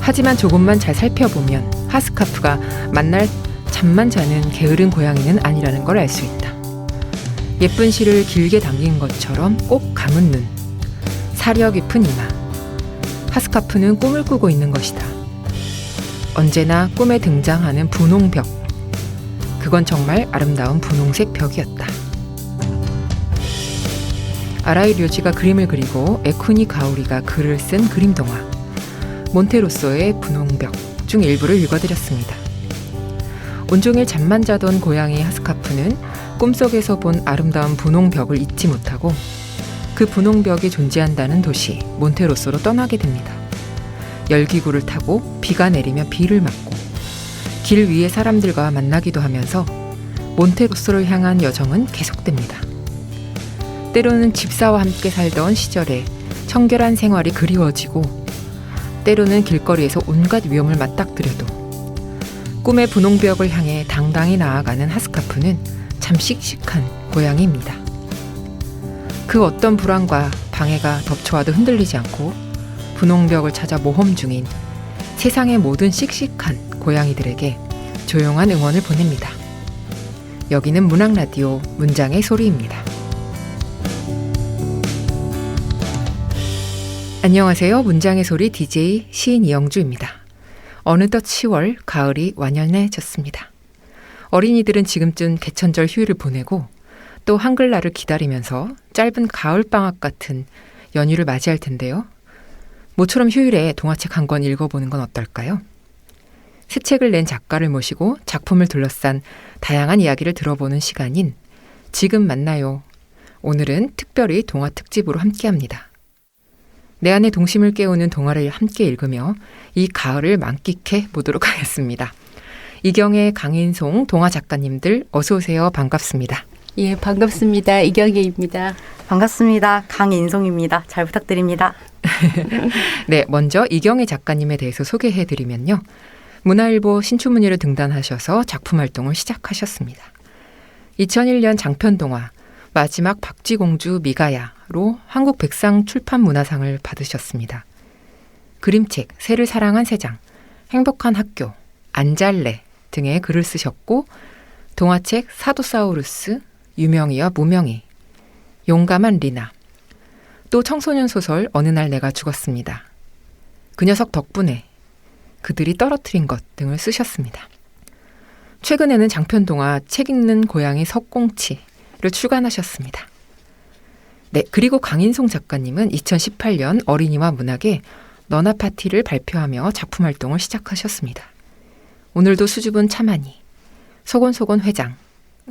하지만 조금만 잘 살펴보면 하스카프가 만날 잠만 자는 게으른 고양이는 아니라는 걸 알 수 있다. 예쁜 실을 길게 당긴 것처럼 꼭 감은 눈, 사려 깊은 이마. 하스카프는 꿈을 꾸고 있는 것이다. 언제나 꿈에 등장하는 분홍벽. 그건 정말 아름다운 분홍색 벽이었다. 아라이 료지가 그림을 그리고 에쿠니 가오리가 글을 쓴 그림 동화 몬테로소의 분홍벽 중 일부를 읽어드렸습니다. 온종일 잠만 자던 고양이 하스카프는 꿈속에서 본 아름다운 분홍벽을 잊지 못하고 그 분홍벽이 존재한다는 도시 몬테로소로 떠나게 됩니다. 열기구를 타고 비가 내리며 비를 맞고 길 위의 사람들과 만나기도 하면서 몬테로소를 향한 여정은 계속됩니다. 때로는 집사와 함께 살던 시절에 청결한 생활이 그리워지고 때로는 길거리에서 온갖 위험을 맞닥뜨려도 꿈의 분홍벽을 향해 당당히 나아가는 하스카프는 참 씩씩한 고양이입니다. 그 어떤 불안과 방해가 덮쳐와도 흔들리지 않고 분홍벽을 찾아 모험 중인 세상의 모든 씩씩한 고양이들에게 조용한 응원을 보냅니다. 여기는 문학라디오 문장의 소리입니다. 안녕하세요. 문장의 소리 DJ 시인 이영주입니다. 어느덧 10월 가을이 완연해졌습니다. 어린이들은 지금쯤 개천절 휴일을 보내고 또 한글날을 기다리면서 짧은 가을방학 같은 연휴를 맞이할 텐데요. 모처럼 휴일에 동화책 한 권 읽어보는 건 어떨까요? 새 책을 낸 작가를 모시고 작품을 둘러싼 다양한 이야기를 들어보는 시간인 지금 만나요. 오늘은 특별히 동화 특집으로 함께합니다. 내 안의 동심을 깨우는 동화를 함께 읽으며 이 가을을 만끽해 보도록 하겠습니다. 이경애, 강인송 동화 작가님들 어서 오세요. 반갑습니다. 예, 반갑습니다. 이경애입니다. 반갑습니다. 강인송입니다. 잘 부탁드립니다. 네, 먼저 이경애 작가님에 대해서 소개해드리면요. 문화일보 신춘문예를 등단하셔서 작품 활동을 시작하셨습니다. 2001년 장편동화 마지막 박쥐공주 미가야로 한국백상 출판문화상을 받으셨습니다. 그림책 새를 사랑한 새장, 행복한 학교, 안잘래 등의 글을 쓰셨고 동화책 사도사우루스, 유명이와 무명이, 용감한 리나, 또 청소년 소설 어느 날 내가 죽었습니다. 그 녀석 덕분에, 그들이 떨어뜨린 것 등을 쓰셨습니다. 최근에는 장편동화 책 읽는 고양이 석공치를 출간하셨습니다. 네, 그리고 강인송 작가님은 2018년 어린이와 문학의 너나 파티를 발표하며 작품 활동을 시작하셨습니다. 오늘도 수줍은 차마니, 소곤소곤 회장을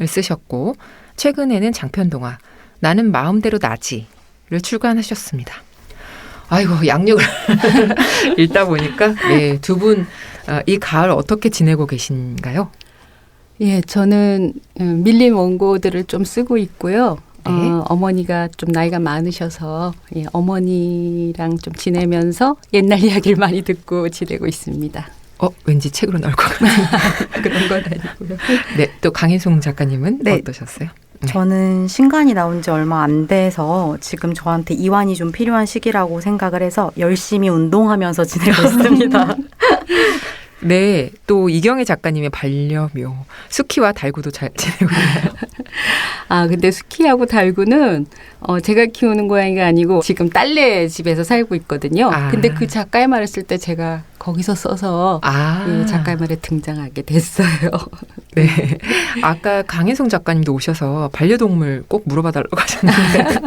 쓰셨고 최근에는 장편동화 나는 마음대로 나지를 출간하셨습니다. 아이고 양력을 읽다 보니까 네, 두 분 이 가을 어떻게 지내고 계신가요? 예, 저는 밀린 원고들을 좀 쓰고 있고요. 네. 어머니가 좀 나이가 많으셔서 예, 어머니랑 좀 지내면서 옛날 이야기를 많이 듣고 지내고 있습니다. 왠지 책으로 나올 것 같아요. 그런 건 아니고요. 네, 또 강인송 작가님은 네. 어떠셨어요? 네. 저는 신간이 나온 지 얼마 안 돼서 지금 저한테 이완이 좀 필요한 시기라고 생각을 해서 열심히 운동하면서 지내고 있습니다. 네, 또 이경애 작가님의 반려묘 수키와 달구도 잘 지내고 있나요? 아, 근데 수키하고 달구는 제가 키우는 고양이가 아니고 지금 딸네 집에서 살고 있거든요. 근데 그 작가의 말을 쓸 때 제가 거기서 써서 예, 작가의 말에 등장하게 됐어요. 네, 아까 강인송 작가님도 오셔서 반려동물 꼭 물어봐달라고 하셨는데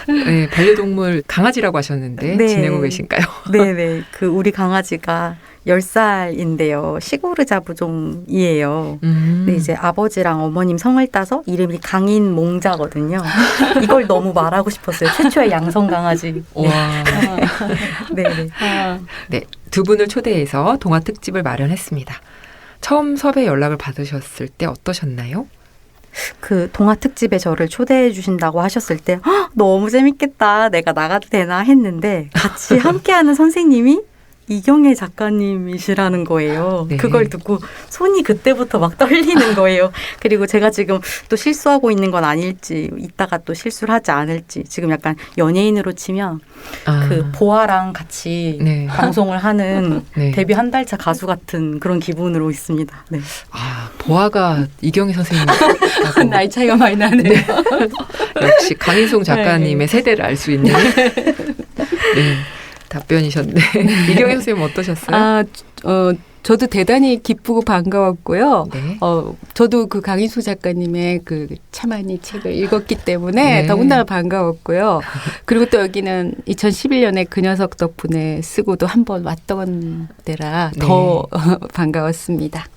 네, 반려동물 강아지라고 하셨는데 네. 지내고 계신가요? 네네, 그 우리 강아지가 10살인데요. 시고르자 부종이에요. 근데 이제 아버지랑 어머님 성을 따서 이름이 강인몽자거든요. 이걸 너무 말하고 싶었어요. 최초의 양성 강아지. 와. 네. 네, 두 분을 초대해서 동화 특집을 마련했습니다. 처음 섭외 연락을 받으셨을 때 어떠셨나요? 그 동화 특집에 저를 초대해 주신다고 하셨을 때 너무 재밌겠다. 내가 나가도 되나 했는데 같이 함께하는 선생님이 이경애 작가님이시라는 거예요. 네. 그걸 듣고 손이 그때부터 막 떨리는 거예요. 그리고 제가 지금 또 실수하고 있는 건 아닐지, 이따가 또 실수를 하지 않을지, 지금 약간 연예인으로 치면 그 보아랑 같이 네. 방송을 하는 네. 데뷔 한 달 차 가수 같은 그런 기분으로 있습니다. 네. 아, 보아가 이경희 선생님 나이 차이가 많이 나네요. 네. 역시 강인송 작가님의 세대를 알 수 있는 네, 답변이셨네. 이경희 선생님 어떠셨어요? 저도 대단히 기쁘고 반가웠고요. 네. 저도 그 강인수 작가님의 그 차마니 책을 읽었기 때문에 네. 더군다나 반가웠고요. 그리고 또 여기는 2011년에 그 녀석 덕분에 쓰고도 한번 왔던 데라 더 반가웠습니다.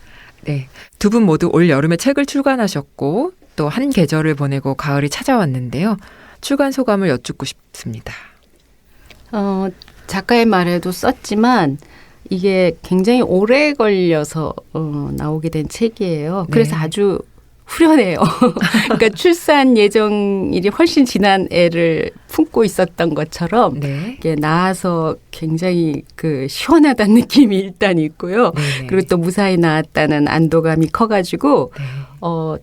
네. 두 분 모두 올 여름에 책을 출간하셨고 또 한 계절을 보내고 가을이 찾아왔는데요. 출간 소감을 여쭙고 싶습니다. 작가의 말에도 썼지만 이게 굉장히 오래 걸려서 나오게 된 책이에요. 그래서 네. 아주 후련해요. 그러니까 출산 예정일이 훨씬 지난 애를 품고 있었던 것처럼 네. 이게 낳아서 굉장히 그 시원하다는 느낌이 일단 있고요. 네네. 그리고 또 무사히 나았다는 안도감이 커가지고 네.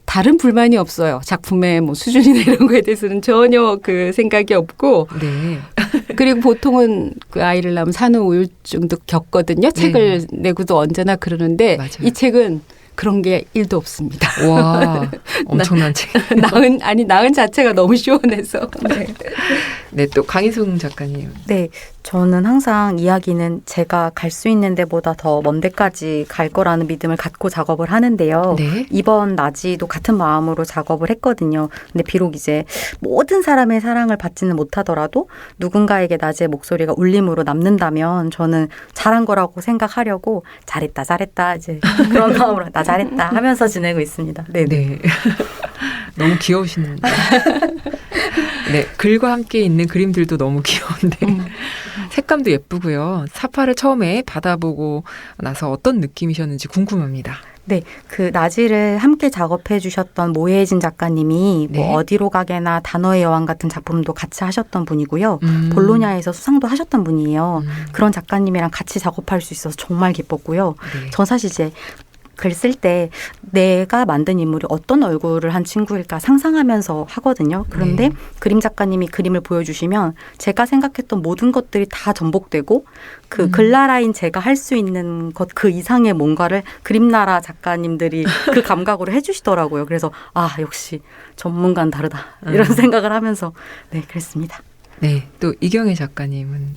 다른 불만이 없어요. 작품의 뭐 수준이나 이런 거에 대해서는 전혀 그 생각이 없고. 네. 그리고 보통은 그 아이를 낳으면 산후 우울증도 겪거든요. 책을 내고도 언제나 그러는데 맞아요. 이 책은 그런 게 1도 없습니다. 와, 엄청난 책. 낳은 자체가 너무 시원해서. 네. 네, 또 강인송 작가님. 네, 저는 항상 이야기는 제가 갈 수 있는 데보다 더 먼 데까지 갈 거라는 믿음을 갖고 작업을 하는데요. 네. 이번 나지도 같은 마음으로 작업을 했거든요. 근데 비록 이제 모든 사람의 사랑을 받지는 못하더라도 누군가에게 나지의 목소리가 울림으로 남는다면 저는 잘한 거라고 생각하려고 잘했다 이제 그런 마음으로 나 잘했다 하면서 지내고 있습니다. 네네. 네. 너무 귀여우시는. 네, 글과 함께 있는 그림들도 너무 귀여운데 색감도 예쁘고요. 사파를 처음에 받아보고 나서 어떤 느낌이셨는지 궁금합니다. 네, 그 나지를 함께 작업해 주셨던 모혜진 작가님이 네. 뭐 어디로 가게나 단어의 여왕 같은 작품도 같이 하셨던 분이고요. 볼로냐에서 수상도 하셨던 분이에요. 그런 작가님이랑 같이 작업할 수 있어서 정말 기뻤고요. 네. 전 사실 이제 글 쓸 때 내가 만든 인물이 어떤 얼굴을 한 친구일까 상상하면서 하거든요. 그런데 그림 작가님이 그림을 보여주시면 제가 생각했던 모든 것들이 다 전복되고 그 글나라인 제가 할 수 있는 것 그 이상의 뭔가를 그림나라 작가님들이 그 감각으로 해주시더라고요. 그래서 역시 전문가는 다르다 이런 생각을 하면서 네 그랬습니다. 네, 또 이경애 작가님은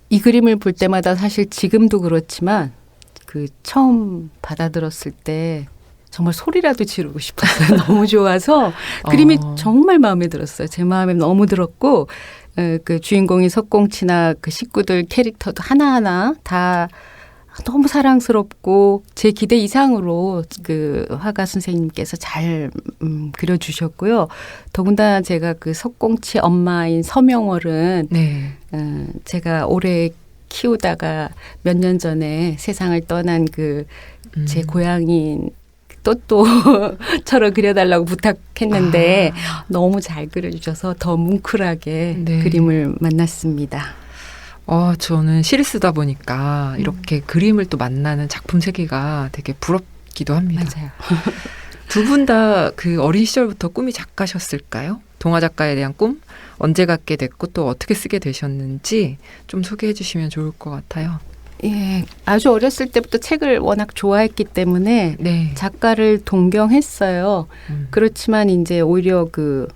이 그림을 볼 때마다 사실 지금도 그렇지만 그 처음 받아들었을 때 정말 소리라도 지르고 싶었어요. 너무 좋아서 그림이 정말 마음에 들었어요. 제 마음에 너무 들었고 그 주인공인 석공치나 그 식구들 캐릭터도 하나하나 다 너무 사랑스럽고 제 기대 이상으로 그 화가 선생님께서 잘 그려주셨고요. 더군다나 제가 그 석공치 엄마인 서명월은 네. 제가 올해 키우다가 몇 년 전에 세상을 떠난 그 제 고향인 또또처럼 그려달라고 부탁했는데 너무 잘 그려주셔서 더 뭉클하게 그림을 만났습니다. 저는 시를 쓰다 보니까 이렇게 그림을 또 만나는 작품 세계가 되게 부럽기도 합니다. 맞아요. 두 분 다 그 어린 시절부터 꿈이 작가셨을까요? 동화 작가에 대한 꿈? 언제 갖게 됐고 또 어떻게 쓰게 되셨는지 좀 소개해 주시면 좋을 것 같아요. 예, 아주 어렸을 때부터 책을 워낙 좋아했기 때문에 네. 작가를 동경했어요. 그렇지만 이제 오히려 그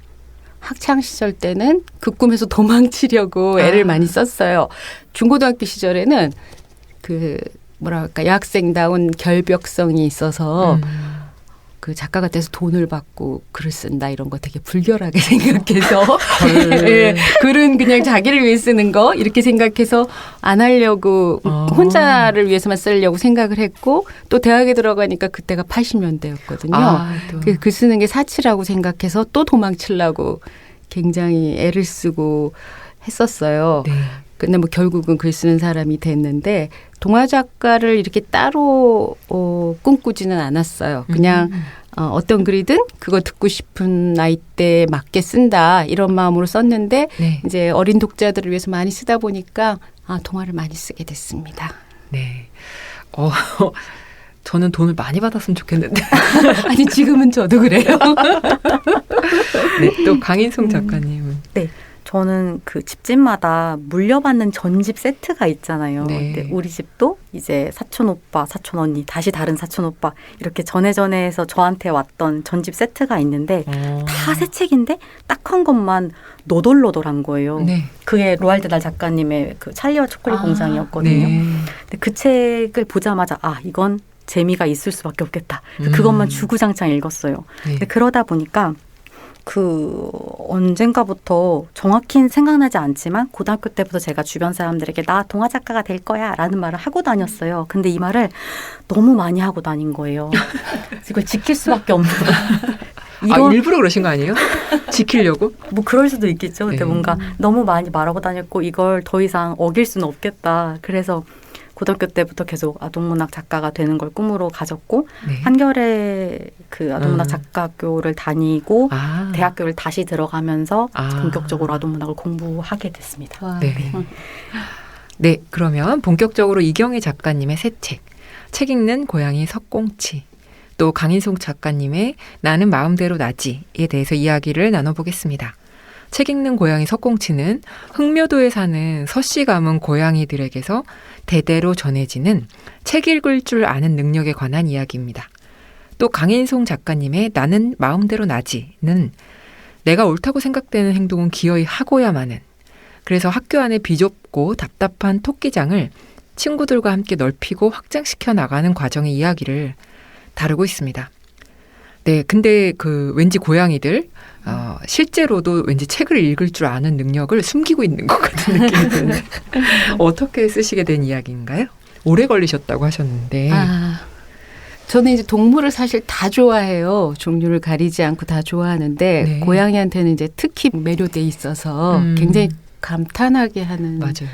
학창 시절 때는 그 꿈에서 도망치려고 애를 많이 썼어요. 중고등학교 시절에는 그 뭐랄까 여학생다운 결벽성이 있어서 그 작가가 돼서 돈을 받고 글을 쓴다 이런 거 되게 불결하게 생각해서 예, 글은 그냥 자기를 위해 쓰는 거 이렇게 생각해서 안 하려고 혼자를 위해서만 쓰려고 생각을 했고 또 대학에 들어가니까 그때가 80년대였거든요. 글 쓰는 게 사치라고 생각해서 또 도망치려고 굉장히 애를 쓰고 했었어요. 네. 근데 뭐 결국은 글 쓰는 사람이 됐는데 동화 작가를 이렇게 따로 꿈꾸지는 않았어요. 그냥 어떤 글이든 그거 듣고 싶은 나이대에 맞게 쓴다 이런 마음으로 썼는데 네. 이제 어린 독자들을 위해서 많이 쓰다 보니까 동화를 많이 쓰게 됐습니다. 네. 저는 돈을 많이 받았으면 좋겠는데. 아니 지금은 저도 그래요. 네, 또 강인송 작가님은. 네. 저는 그 집집마다 물려받는 전집 세트가 있잖아요. 네. 근데 우리 집도 이제 사촌 오빠, 사촌 언니, 다시 다른 사촌 오빠 이렇게 전해서 저한테 왔던 전집 세트가 있는데 다 새 책인데 딱 한 것만 노돌노돌한 거예요. 네. 그게 로알드 달 작가님의 그 찰리와 초콜릿 공장이었거든요. 네. 근데 그 책을 보자마자 이건 재미가 있을 수밖에 없겠다. 그것만 주구장창 읽었어요. 네. 근데 그러다 보니까 언젠가부터 정확히는 생각나지 않지만 고등학교 때부터 제가 주변 사람들에게 나 동화 작가가 될 거야 라는 말을 하고 다녔어요. 근데 이 말을 너무 많이 하고 다닌 거예요. 이걸 지킬 수밖에 없는 일부러 그러신 거 아니에요? 지키려고? 뭐 그럴 수도 있겠죠. 근데 네. 뭔가 너무 많이 말하고 다녔고 이걸 더 이상 어길 수는 없겠다. 그래서 고등학교 때부터 계속 아동문학 작가가 되는 걸 꿈으로 가졌고 네. 한겨레 그 아동문학 작가학교를 다니고 대학교를 다시 들어가면서 본격적으로 아동문학을 공부하게 됐습니다. 네. 네, 그러면 본격적으로 이경희 작가님의 새 책 읽는 고양이 석공치, 또 강인송 작가님의 나는 마음대로 나지에 대해서 이야기를 나눠보겠습니다. 책 읽는 고양이 석공치는 흥묘도에 사는 서씨 가문 고양이들에게서 대대로 전해지는 책 읽을 줄 아는 능력에 관한 이야기입니다. 또 강인송 작가님의 나는 마음대로 나지는 내가 옳다고 생각되는 행동은 기어이 하고야마는, 그래서 학교 안에 비좁고 답답한 토끼장을 친구들과 함께 넓히고 확장시켜 나가는 과정의 이야기를 다루고 있습니다. 네, 근데 왠지 고양이들 실제로도 왠지 책을 읽을 줄 아는 능력을 숨기고 있는 것 같은 느낌이 드는데 어떻게 쓰시게 된 이야기인가요? 오래 걸리셨다고 하셨는데. 저는 이제 동물을 사실 다 좋아해요. 종류를 가리지 않고 다 좋아하는데 네. 고양이한테는 이제 특히 매료돼 있어서 굉장히 감탄하게 하는 맞아요.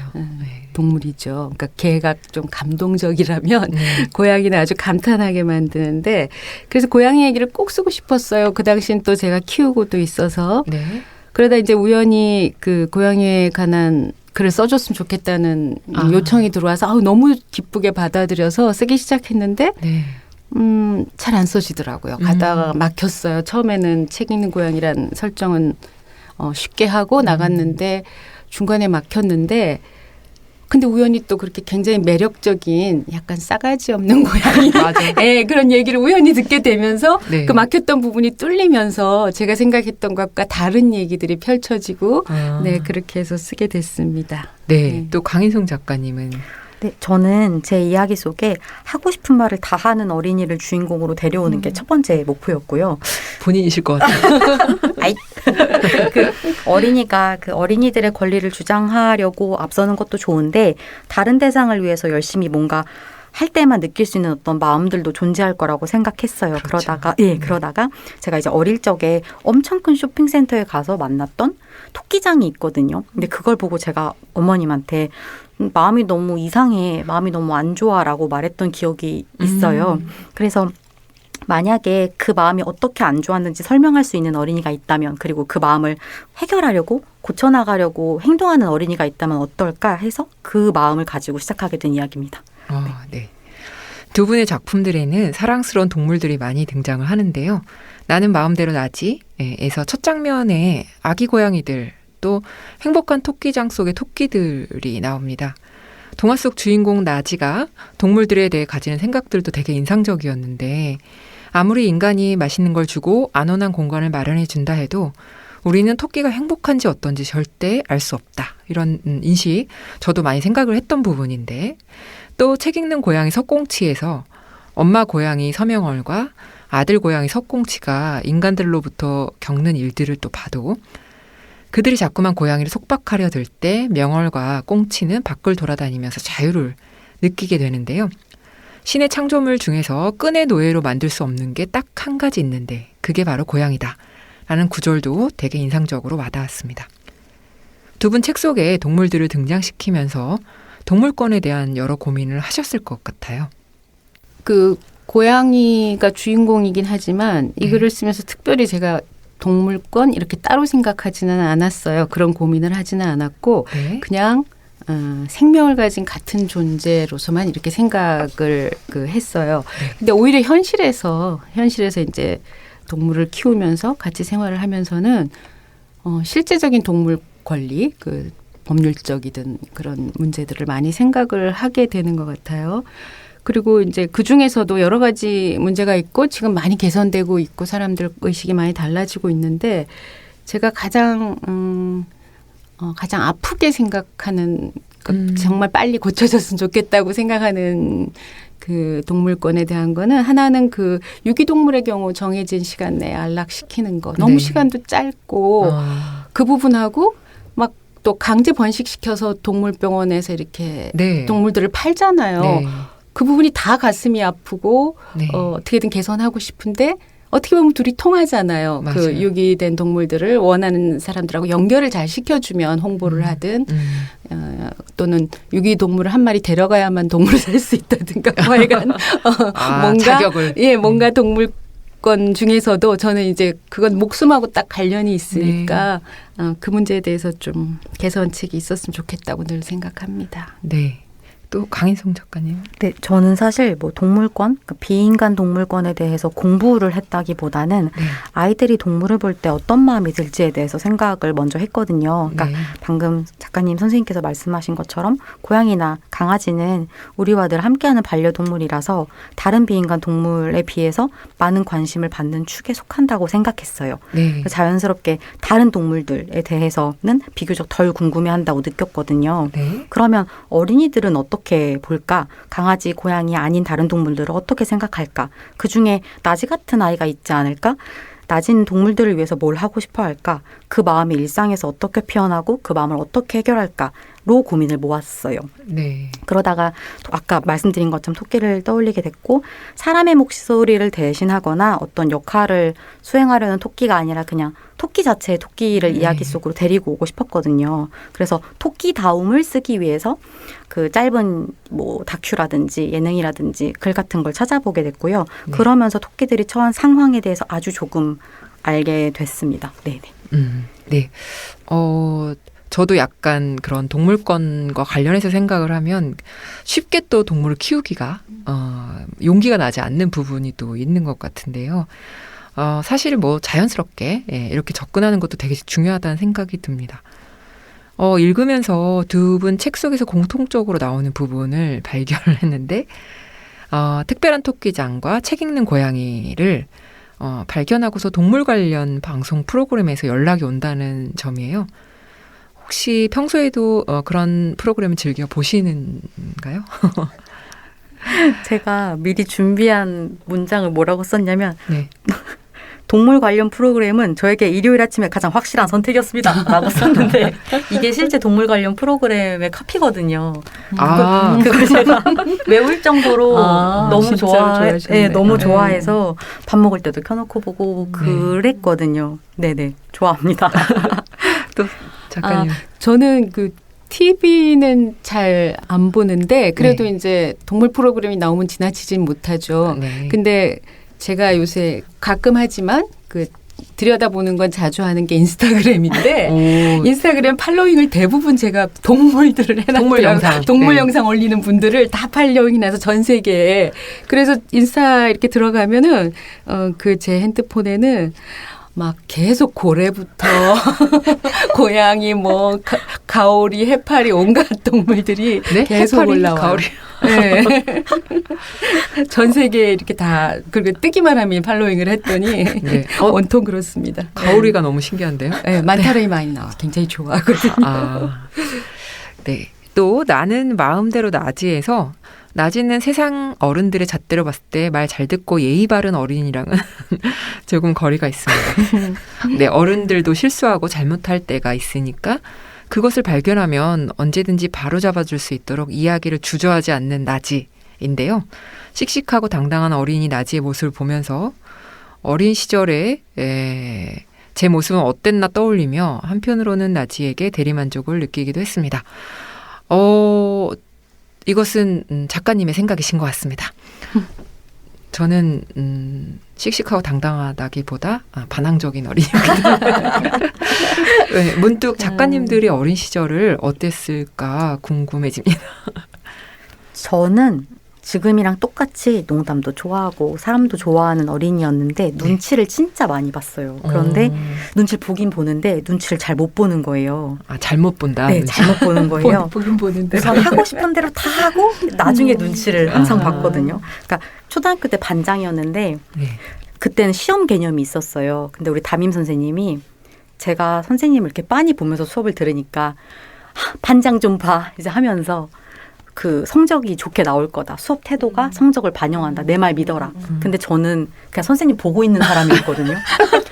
동물이죠. 그러니까 개가 좀 감동적이라면 고양이는 아주 감탄하게 만드는데, 그래서 고양이 얘기를 꼭 쓰고 싶었어요. 그 당시엔 또 제가 키우고도 있어서. 네. 그러다 이제 우연히 그 고양이에 관한 글을 써줬으면 좋겠다는 요청이 들어와서 너무 기쁘게 받아들여서 쓰기 시작했는데 네. 잘 안 써지더라고요. 가다가 막혔어요. 처음에는 책 읽는 고양이란 설정은 쉽게 하고 나갔는데 중간에 막혔는데, 근데 우연히 또 그렇게 굉장히 매력적인 약간 싸가지 없는 고양이 네, 그런 얘기를 우연히 듣게 되면서 네. 그 막혔던 부분이 뚫리면서 제가 생각했던 것과 다른 얘기들이 펼쳐지고 네, 그렇게 해서 쓰게 됐습니다. 네, 또 강인송 작가님은? 네, 저는 제 이야기 속에 하고 싶은 말을 다 하는 어린이를 주인공으로 데려오는 게 첫 번째 목표였고요. 본인이실 것 같아요. 그 어린이가 그 어린이들의 권리를 주장하려고 앞서는 것도 좋은데 다른 대상을 위해서 열심히 뭔가 할 때만 느낄 수 있는 어떤 마음들도 존재할 거라고 생각했어요. 그렇죠. 그러다가 제가 이제 어릴 적에 엄청 큰 쇼핑센터에 가서 만났던 토끼장이 있거든요. 근데 그걸 보고 제가 어머님한테 마음이 너무 이상해, 마음이 너무 안 좋아라고 말했던 기억이 있어요. 그래서 만약에 그 마음이 어떻게 안 좋았는지 설명할 수 있는 어린이가 있다면, 그리고 그 마음을 해결하려고 고쳐나가려고 행동하는 어린이가 있다면 어떨까 해서 그 마음을 가지고 시작하게 된 이야기입니다. 네. 두 분의 작품들에는 사랑스러운 동물들이 많이 등장을 하는데요. 나는 마음대로 나지에서 첫 장면에 아기 고양이들, 또 행복한 토끼장 속의 토끼들이 나옵니다. 동화 속 주인공 나지가 동물들에 대해 가지는 생각들도 되게 인상적이었는데, 아무리 인간이 맛있는 걸 주고 안온한 공간을 마련해 준다 해도 우리는 토끼가 행복한지 어떤지 절대 알 수 없다. 이런 인식, 저도 많이 생각을 했던 부분인데, 또 책 읽는 고양이 석공치에서 엄마 고양이 서명월과 아들 고양이 석공치가 인간들로부터 겪는 일들을 또 봐도 그들이 자꾸만 고양이를 속박하려 들 때 명월과 꽁치는 밖을 돌아다니면서 자유를 느끼게 되는데요. 신의 창조물 중에서 끈의 노예로 만들 수 없는 게 딱 한 가지 있는데 그게 바로 고양이다 라는 구절도 되게 인상적으로 와닿았습니다. 두 분 책 속에 동물들을 등장시키면서 동물권에 대한 여러 고민을 하셨을 것 같아요. 그 고양이가 주인공이긴 하지만 이 글을 쓰면서 특별히 제가 동물권 이렇게 따로 생각하지는 않았어요. 그런 고민을 하지는 않았고 그냥 생명을 가진 같은 존재로서만 이렇게 생각을 했어요. 근데 오히려 현실에서 이제 동물을 키우면서 같이 생활을 하면서는 실제적인 동물 권리, 그 법률적이든 그런 문제들을 많이 생각을 하게 되는 것 같아요. 그리고 이제 그 중에서도 여러 가지 문제가 있고 지금 많이 개선되고 있고 사람들 의식이 많이 달라지고 있는데 제가 가장 아프게 생각하는 정말 빨리 고쳐졌으면 좋겠다고 생각하는 그 동물권에 대한 거는 하나는 그 유기동물의 경우 정해진 시간 내에 안락시키는 거 너무 시간도 짧고 그 부분하고 막 또 강제 번식시켜서 동물병원에서 이렇게 동물들을 팔잖아요. 그 부분이 다 가슴이 아프고 어떻게든 개선하고 싶은데 어떻게 보면 둘이 통하잖아요. 맞아요. 그 유기된 동물들을 원하는 사람들하고 연결을 잘 시켜주면 홍보를 하든 또는 유기동물을 한 마리 데려가야만 동물을 살 수 있다든가 하여간 뭔가 자격을. 뭔가 동물권 중에서도 저는 이제 그건 목숨하고 딱 관련이 있으니까 그 문제에 대해서 좀 개선책이 있었으면 좋겠다고 늘 생각합니다. 네. 또 강인성 작가님. 네, 저는 사실 뭐 동물권, 그러니까 비인간 동물권에 대해서 공부를 했다기보다는 아이들이 동물을 볼 때 어떤 마음이 들지에 대해서 생각을 먼저 했거든요. 그러니까 방금 작가님 선생님께서 말씀하신 것처럼 고양이나 강아지는 우리와 늘 함께하는 반려동물이라서 다른 비인간 동물에 비해서 많은 관심을 받는 축에 속한다고 생각했어요. 자연스럽게 다른 동물들에 대해서는 비교적 덜 궁금해한다고 느꼈거든요. 그러면 어린이들은 어떻게 볼까? 강아지, 고양이 아닌 다른 동물들을 어떻게 생각할까? 그중에 나지 같은 아이가 있지 않을까? 나진 동물들을 위해서 뭘 하고 싶어 할까? 그 마음이 일상에서 어떻게 표현하고 그 마음을 어떻게 해결할까로 고민을 모았어요. 그러다가 아까 말씀드린 것처럼 토끼를 떠올리게 됐고 사람의 목소리를 대신하거나 어떤 역할을 수행하려는 토끼가 아니라 그냥 토끼 자체의 토끼를 이야기 속으로 데리고 오고 싶었거든요. 그래서 토끼다움을 쓰기 위해서 그 짧은 뭐 다큐라든지 예능이라든지 글 같은 걸 찾아보게 됐고요. 그러면서 토끼들이 처한 상황에 대해서 아주 조금 알게 됐습니다. 네. 저도 약간 그런 동물권과 관련해서 생각을 하면 쉽게 또 동물을 키우기가 용기가 나지 않는 부분이 또 있는 것 같은데요. 사실 뭐 자연스럽게 이렇게 접근하는 것도 되게 중요하다는 생각이 듭니다. 읽으면서 두 분 책 속에서 공통적으로 나오는 부분을 발견을 했는데 특별한 토끼장과 책 읽는 고양이를 발견하고서 동물 관련 방송 프로그램에서 연락이 온다는 점이에요. 혹시 평소에도 그런 프로그램을 즐겨 보시는가요? 제가 미리 준비한 문장을 뭐라고 썼냐면 동물 관련 프로그램은 저에게 일요일 아침에 가장 확실한 선택이었습니다. 라고 썼는데 이게 실제 동물 관련 프로그램의 카피거든요. 그걸 제가 외울 정도로 너무 너무 좋아해서 밥 먹을 때도 켜놓고 보고 그랬거든요. 네네. 좋아합니다. 또 작가님. 저는 그 TV는 잘 안 보는데 그래도 이제 동물 프로그램이 나오면 지나치진 못하죠. 근데 제가 요새 가끔 하지만 그 들여다보는 건 자주 하는 게 인스타그램인데 인스타그램 팔로잉을 대부분 제가 동물들을 해놨더라고요. 동물 영상 올리는 분들을 다 팔로잉이 나서 전 세계에. 그래서 인스타 이렇게 들어가면은 그 제 핸드폰에는 막 계속 고래부터 고양이 뭐 가오리, 해파리 온갖 동물들이 계속 올라와요. 가오리. 전 세계에 이렇게 다 그렇게 뜨기만 하면 팔로잉을 했더니 온통 그렇습니다. 가오리가 너무 신기한데요. 만타레이 많이 나와. 굉장히 좋아하거든요. 또 나는 마음대로 나지에서 나지는 세상 어른들의 잣대로 봤을 때 말 잘 듣고 예의 바른 어린이랑은 조금 거리가 있습니다. 어른들도 실수하고 잘못할 때가 있으니까 그것을 발견하면 언제든지 바로잡아줄 수 있도록 이야기를 주저하지 않는 나지인데요. 씩씩하고 당당한 어린이 나지의 모습을 보면서 어린 시절에 제 모습은 어땠나 떠올리며 한편으로는 나지에게 대리만족을 느끼기도 했습니다. 이것은 작가님의 생각이신 것 같습니다. 저는 씩씩하고 당당하다기보다 반항적인 어린이입니다. 네, 문득 작가님들이 어린 시절을 어땠을까 궁금해집니다. 저는 지금이랑 똑같이 농담도 좋아하고 사람도 좋아하는 어린이였는데 눈치를 진짜 많이 봤어요. 그런데 눈치를 보긴 보는데 눈치를 잘 못 보는 거예요. 아, 잘못 본다? 네, 잘못 보는 거예요. 보긴 보는데. 우선 하고 싶은 대로 다 하고 나중에 눈치를 항상 봤거든요. 그러니까 초등학교 때 반장이었는데 네. 그때는 시험 개념이 있었어요. 근데 우리 담임 선생님이 제가 선생님을 이렇게 빤히 보면서 수업을 들으니까 반장 좀 봐 이제 하면서 그 성적이 좋게 나올 거다. 수업 태도가 성적을 반영한다. 내 말 믿어라. 근데 저는 그냥 선생님 보고 있는 사람이었거든요.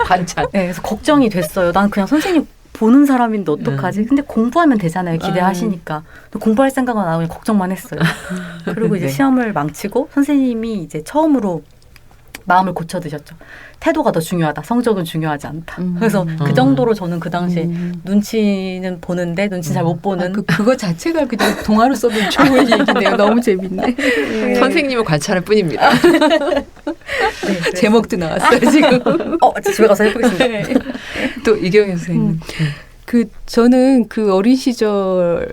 반찬. 네, 그래서 걱정이 됐어요. 난 그냥 선생님 보는 사람인데 어떡하지? 근데 공부하면 되잖아요. 기대하시니까. 공부할 생각은 안 하고 그냥 걱정만 했어요. 그리고 이제 네. 시험을 망치고 선생님이 이제 처음으로 마음을 고쳐드셨죠. 태도가 더 중요하다. 성적은 중요하지 않다. 그래서 그 정도로 저는 그 당시에 눈치는 보는데 눈치 잘 못 보는. 그거 자체가 그냥 동화로 써도 좋은 얘기네요. 너무 재밌네. 네. 선생님을 관찰할 뿐입니다. 네, 제목도 나왔어요 지금. 집에 가서 해보겠습니다. 네. 또 이경현 선생님. 저는 그 어린 시절,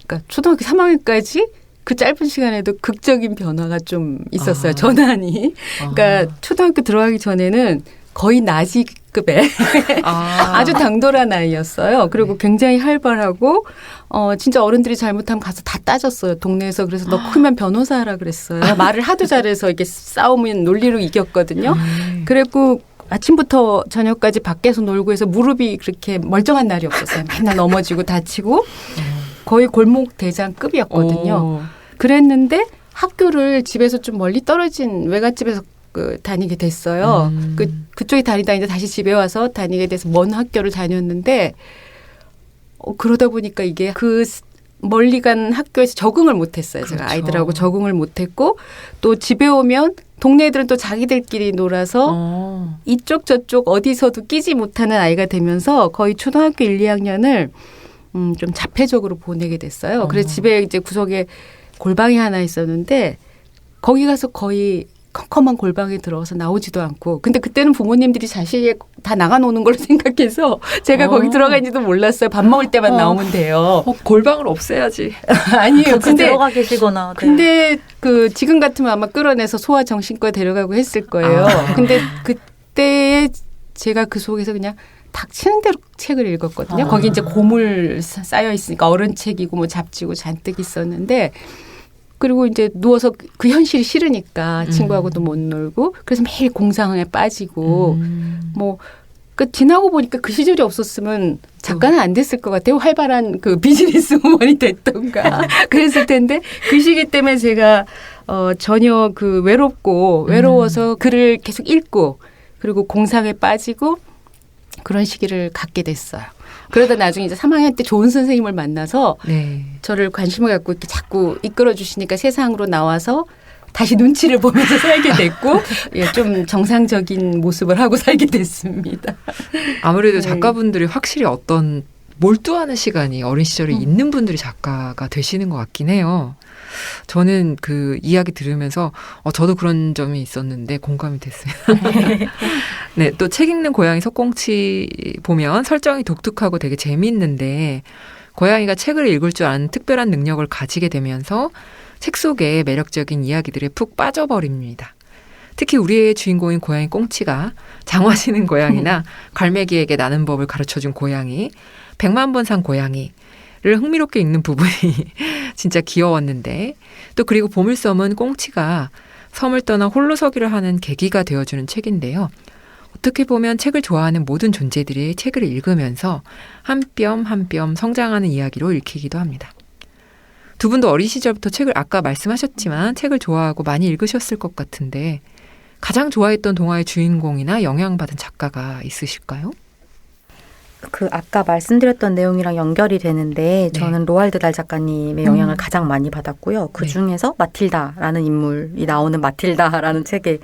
그러니까 초등학교 3학년까지 그 짧은 시간에도 극적인 변화가 좀 있었어요. 전환이. 그러니까 초등학교 들어가기 전에는 거의 나지급의 아주 당돌한 아이였어요. 그리고 굉장히 활발하고 진짜 어른들이 잘못하면 가서 다 따졌어요. 동네에서. 그래서 너 크면 변호사 하라 그랬어요. 말을 하도 잘해서 이렇게 싸우면 논리로 이겼거든요. 그리고 아침부터 저녁까지 밖에서 놀고 해서 무릎이 그렇게 멀쩡한 날이 없었어요. 맨날 넘어지고 다치고 거의 골목 대장급이었거든요. 그랬는데 학교를 집에서 좀 멀리 떨어진 외갓집에서 다니게 됐어요. 그쪽에 다니다 이제 다시 집에 와서 다니게 돼서 먼 학교를 다녔는데 그러다 보니까 이게 그 멀리 간 학교에서 적응을 못했어요. 그렇죠. 제가 아이들하고 적응을 못했고 또 집에 오면 동네 애들은 또 자기들끼리 놀아서 이쪽 저쪽 어디서도 끼지 못하는 아이가 되면서 거의 초등학교 1, 2학년을 좀 자폐적으로 보내게 됐어요. 그래서 집에 이제 구석에 골방이 하나 있었는데 거기 가서 거의 컴컴한 골방에 들어가서 나오지도 않고. 근데 그때는 부모님들이 자식이 다 나가노는 걸로 생각해서 제가 거기 들어간지도 몰랐어요. 밥 먹을 때만 나오면 돼요. 골방을 없애야지. 아니에요. 근데 들어가 계시거나. 네. 근데 지금 같으면 아마 끌어내서 소아정신과 데려가고 했을 거예요. 근데 그때 제가 그 속에서 그냥 닥치는 대로 책을 읽었거든요. 거기 이제 고물 쌓여 있으니까 어른 책이고 뭐 잡지고 잔뜩 있었는데 그리고 이제 누워서 그 현실이 싫으니까 친구하고도 못 놀고 그래서 매일 공상에 빠지고 뭐 지나고 보니까 그 시절이 없었으면 작가는 안 됐을 것 같아요. 활발한 그 비즈니스 우먼이 됐던가 그랬을 텐데 그 시기 때문에 제가 전혀 그 외로워서 글을 계속 읽고 그리고 공상에 빠지고 그런 시기를 갖게 됐어요. 그러다 나중에 이제 3학년 때 좋은 선생님을 만나서 저를 관심을 갖고 이렇게 자꾸 이끌어 주시니까 세상으로 나와서 다시 눈치를 보면서 살게 됐고 좀 정상적인 모습을 하고 살게 됐습니다. 아무래도 작가분들이 확실히 어떤 몰두하는 시간이 어린 시절에 있는 분들이 작가가 되시는 것 같긴 해요. 저는 그 이야기 들으면서 저도 그런 점이 있었는데 공감이 됐어요. 네, 또 책 읽는 고양이 석공치 보면 설정이 독특하고 되게 재미있는데 고양이가 책을 읽을 줄 아는 특별한 능력을 가지게 되면서 책 속에 매력적인 이야기들에 푹 빠져버립니다. 특히 우리의 주인공인 고양이 꽁치가 장화시는 고양이나 갈매기에게 나는 법을 가르쳐준 고양이, 100만 번 산 고양이 를 흥미롭게 읽는 부분이 진짜 귀여웠는데 또 그리고 보물섬은 꽁치가 섬을 떠나 홀로 서기를 하는 계기가 되어주는 책인데요. 어떻게 보면 책을 좋아하는 모든 존재들이 책을 읽으면서 한 뼘 한 뼘 성장하는 이야기로 읽히기도 합니다. 두 분도 어린 시절부터 책을 아까 말씀하셨지만 책을 좋아하고 많이 읽으셨을 것 같은데 가장 좋아했던 동화의 주인공이나 영향받은 작가가 있으실까요? 아까 말씀드렸던 내용이랑 연결이 되는데 저는 로알드 달 작가님의 영향을 가장 많이 받았고요. 그 중에서 마틸다라는 인물이 나오는 마틸다라는 책에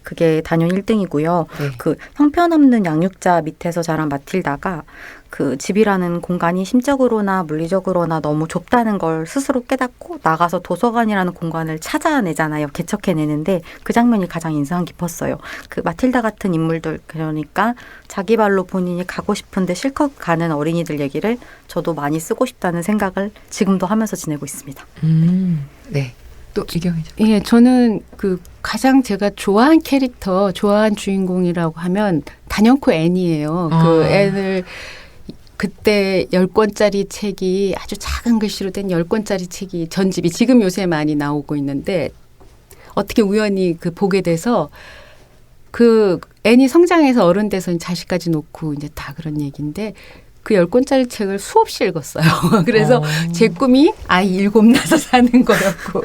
그게 단연 1등이고요. 네. 그 형편없는 양육자 밑에서 자란 마틸다가 그 집이라는 공간이 심적으로나 물리적으로나 너무 좁다는 걸 스스로 깨닫고 나가서 도서관이라는 공간을 찾아내잖아요. 개척해내는데 그 장면이 가장 인상 깊었어요. 그 마틸다 같은 인물들, 그러니까 자기 발로 본인이 가고 싶은데 실컷 가는 어린이들 얘기를 저도 많이 쓰고 싶다는 생각을 지금도 하면서 지내고 있습니다. 네. 또 이경이죠. 예, 저는 그 가장 제가 좋아한 캐릭터, 좋아한 주인공이라고 하면 단연코 앤이에요. 그 앤을 그때 10권짜리 책이 아주 작은 글씨로 된 10권짜리 책이 전집이 지금 요새 많이 나오고 있는데 어떻게 우연히 그 보게 돼서 그 앤이 성장해서 어른 돼서 자식까지 놓고 이제 다 그런 얘기인데 그 10권짜리 책을 수없이 읽었어요. 그래서 제 꿈이 아이 7 낳아서 사는 거였고.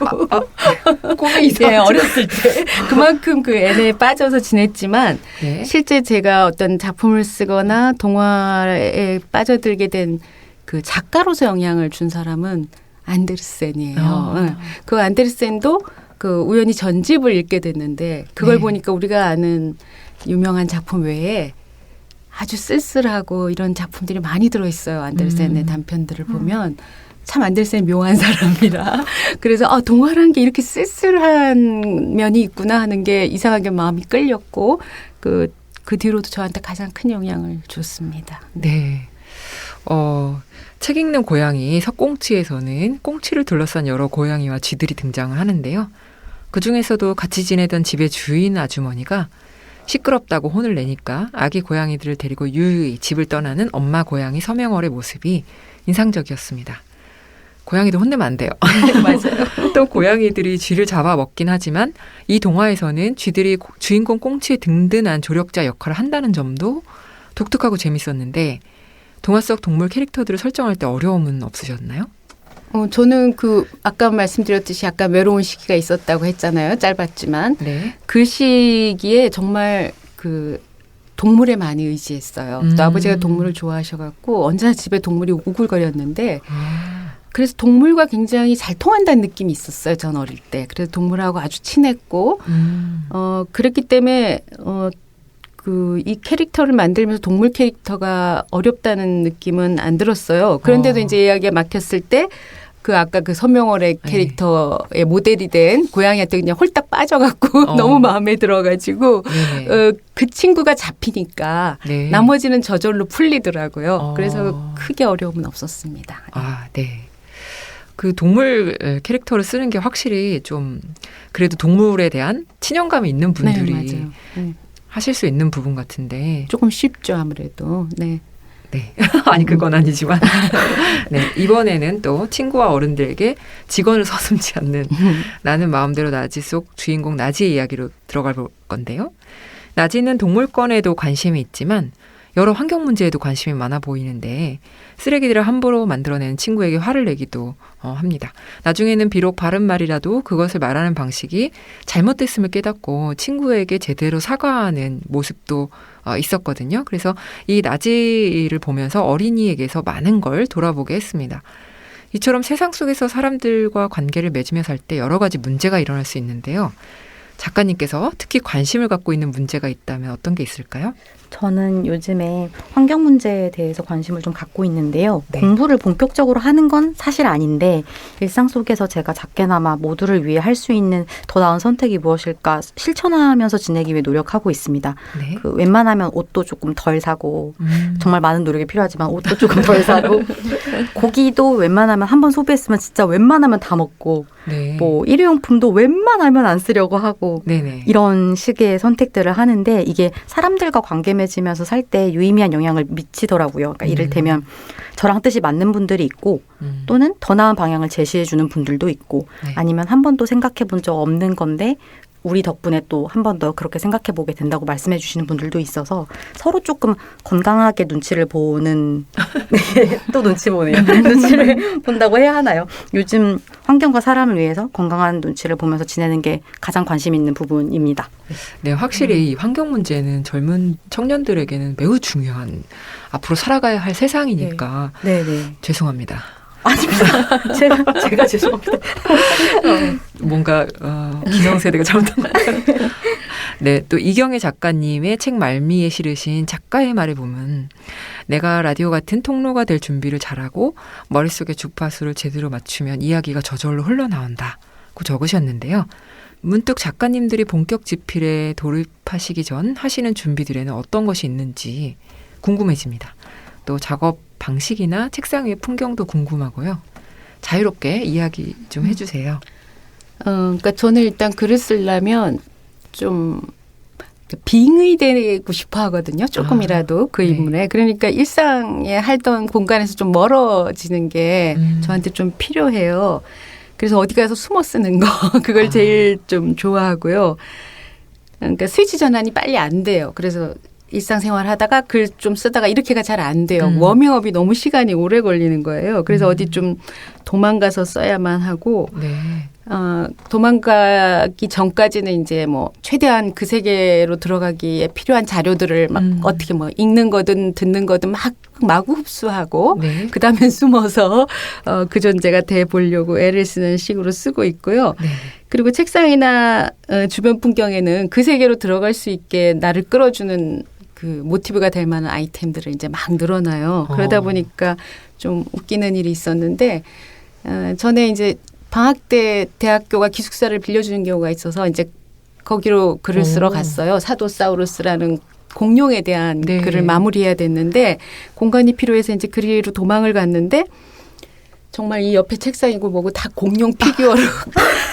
꿈이 이제 어렸을 때. 그만큼 그 앤에 빠져서 지냈지만 네. 실제 제가 어떤 작품을 쓰거나 동화에 빠져들게 된 그 작가로서 영향을 준 사람은 안데르센이에요. 그 안데르센도 그 우연히 전집을 읽게 됐는데 그걸 네. 보니까 보니까 우리가 아는 유명한 작품 외에 아주 쓸쓸하고 이런 작품들이 많이 들어있어요. 안데르센의 단편들을 보면 참 안데르센이 묘한 사람이라. 그래서 동화라는 게 이렇게 쓸쓸한 면이 있구나 하는 게 이상하게 마음이 끌렸고 그 뒤로도 저한테 가장 큰 영향을 줬습니다. 네. 책 읽는 고양이 석꽁치에서는 꽁치를 둘러싼 여러 고양이와 쥐들이 등장을 하는데요. 그중에서도 같이 지내던 집의 주인 아주머니가 시끄럽다고 혼을 내니까 아기 고양이들을 데리고 유유히 집을 떠나는 엄마 고양이 서명월의 모습이 인상적이었습니다. 고양이도 혼내면 안 돼요. 맞아요. 또 고양이들이 쥐를 잡아 먹긴 하지만 이 동화에서는 쥐들이 주인공 꽁치의 든든한 조력자 역할을 한다는 점도 독특하고 재밌었는데 동화 속 동물 캐릭터들을 설정할 때 어려움은 없으셨나요? 저는 그 아까 말씀드렸듯이 약간 외로운 시기가 있었다고 했잖아요. 짧았지만 네. 그 시기에 정말 그 동물에 많이 의지했어요. 또 아버지가 동물을 좋아하셔갖고 언제나 집에 동물이 우글거렸는데 그래서 동물과 굉장히 잘 통한다는 느낌이 있었어요. 전 어릴 때. 그래서 동물하고 아주 친했고 그랬기 때문에 이 캐릭터를 만들면서 동물 캐릭터가 어렵다는 느낌은 안 들었어요. 그런데도 이제 이야기가 막혔을 때 아까 그 서명월의 캐릭터의 모델이 된 고양이한테 그냥 홀딱 빠져갖고 너무 마음에 들어가지고 그 친구가 잡히니까 네. 나머지는 저절로 풀리더라고요. 그래서 크게 어려움은 없었습니다. 네. 그 동물 캐릭터를 쓰는 게 확실히 좀 그래도 동물에 대한 친연감이 있는 분들이 네, 맞아요. 하실 수 있는 부분 같은데 조금 쉽죠 아무래도. 네. 아니 그건 아니지만 네, 이번에는 또 친구와 어른들에게 직언을 서슴지 않는 나는 마음대로 나지 속 주인공 나지의 이야기로 들어가 볼 건데요. 나지는 동물권에도 관심이 있지만 여러 환경 문제에도 관심이 많아 보이는데 쓰레기들을 함부로 만들어내는 친구에게 화를 내기도 합니다. 나중에는 비록 바른 말이라도 그것을 말하는 방식이 잘못됐음을 깨닫고 친구에게 제대로 사과하는 모습도 있었거든요. 그래서 이 나지를 보면서 어린이에게서 많은 걸 돌아보게 했습니다. 이처럼 세상 속에서 사람들과 관계를 맺으며 살 때 여러 가지 문제가 일어날 수 있는데요. 작가님께서 특히 관심을 갖고 있는 문제가 있다면 어떤 게 있을까요? 저는 요즘에 환경 문제에 대해서 관심을 좀 갖고 있는데요. 네. 공부를 본격적으로 하는 건 사실 아닌데 일상 속에서 제가 작게나마 모두를 위해 할 수 있는 더 나은 선택이 무엇일까 실천하면서 지내기 위해 노력하고 있습니다. 네. 웬만하면 옷도 조금 덜 사고 정말 많은 노력이 필요하지만 옷도 조금 덜 사고 고기도 웬만하면 한 번 소비했으면 진짜 웬만하면 다 먹고 네. 일회용품도 웬만하면 안 쓰려고 하고 네네. 이런 식의 선택들을 하는데 이게 사람들과 관계 맺으면서 살 때 유의미한 영향을 미치더라고요. 그러니까 이를테면 저랑 뜻이 맞는 분들이 있고 또는 더 나은 방향을 제시해 주는 분들도 있고 네. 아니면 한 번도 생각해 본 적 없는 건데 우리 덕분에 또 한 번 더 그렇게 생각해 보게 된다고 말씀해 주시는 분들도 있어서 서로 조금 건강하게 눈치를 보는 또 눈치 보네요. 눈치를 본다고 해야 하나요? 요즘 환경과 사람을 위해서 건강한 눈치를 보면서 지내는 게 가장 관심 있는 부분입니다. 네, 확실히 이 환경 문제는 젊은 청년들에게는 매우 중요한 앞으로 살아가야 할 세상이니까 네. 죄송합니다. 아닙니다. 제가 죄송합니다. 뭔가 기성세대가 잘못한 것 같아요. 네, 또 이경애 작가님의 책 말미에 실으신 작가의 말에 보면 내가 라디오 같은 통로가 될 준비를 잘하고 머릿속에 주파수를 제대로 맞추면 이야기가 저절로 흘러나온다고 적으셨는데요. 문득 작가님들이 본격 집필에 돌입하시기 전 하시는 준비들에는 어떤 것이 있는지 궁금해집니다. 또 작업 방식이나 책상 위의 풍경도 궁금하고요. 자유롭게 이야기 좀 해주세요. 그러니까 저는 일단 글을 쓰려면 좀 빙의되고 싶어 하거든요. 조금이라도 그 인물에. 네. 그러니까 일상에 살던 공간에서 좀 멀어지는 게 저한테 좀 필요해요. 그래서 어디 가서 숨어 쓰는 거 그걸 제일 좀 좋아하고요. 그러니까 스위치 전환이 빨리 안 돼요. 그래서 일상생활 하다가 글 좀 쓰다가 이렇게가 잘 안 돼요. 워밍업이 너무 시간이 오래 걸리는 거예요. 그래서 어디 좀 도망가서 써야만 하고 네. 도망가기 전까지는 이제 뭐 최대한 그 세계로 들어가기에 필요한 자료들을 막 어떻게 뭐 읽는 거든 듣는 거든 막 마구 흡수하고 네. 그다음에 숨어서 그 존재가 돼 보려고 애를 쓰는 식으로 쓰고 있고요. 네. 그리고 책상이나 주변 풍경에는 그 세계로 들어갈 수 있게 나를 끌어주는 그 모티브가 될 만한 아이템들을 이제 막 늘어나요. 그러다 보니까 좀 웃기는 일이 있었는데 전에 이제 방학 때 대학교가 기숙사를 빌려주는 경우가 있어서 이제 거기로 글을 쓰러 갔어요. 사도사우루스라는 공룡에 대한 네. 글을 마무리해야 됐는데 공간이 필요해서 이제 그리로 도망을 갔는데 정말 이 옆에 책상이고 뭐고 다 공룡 피규어로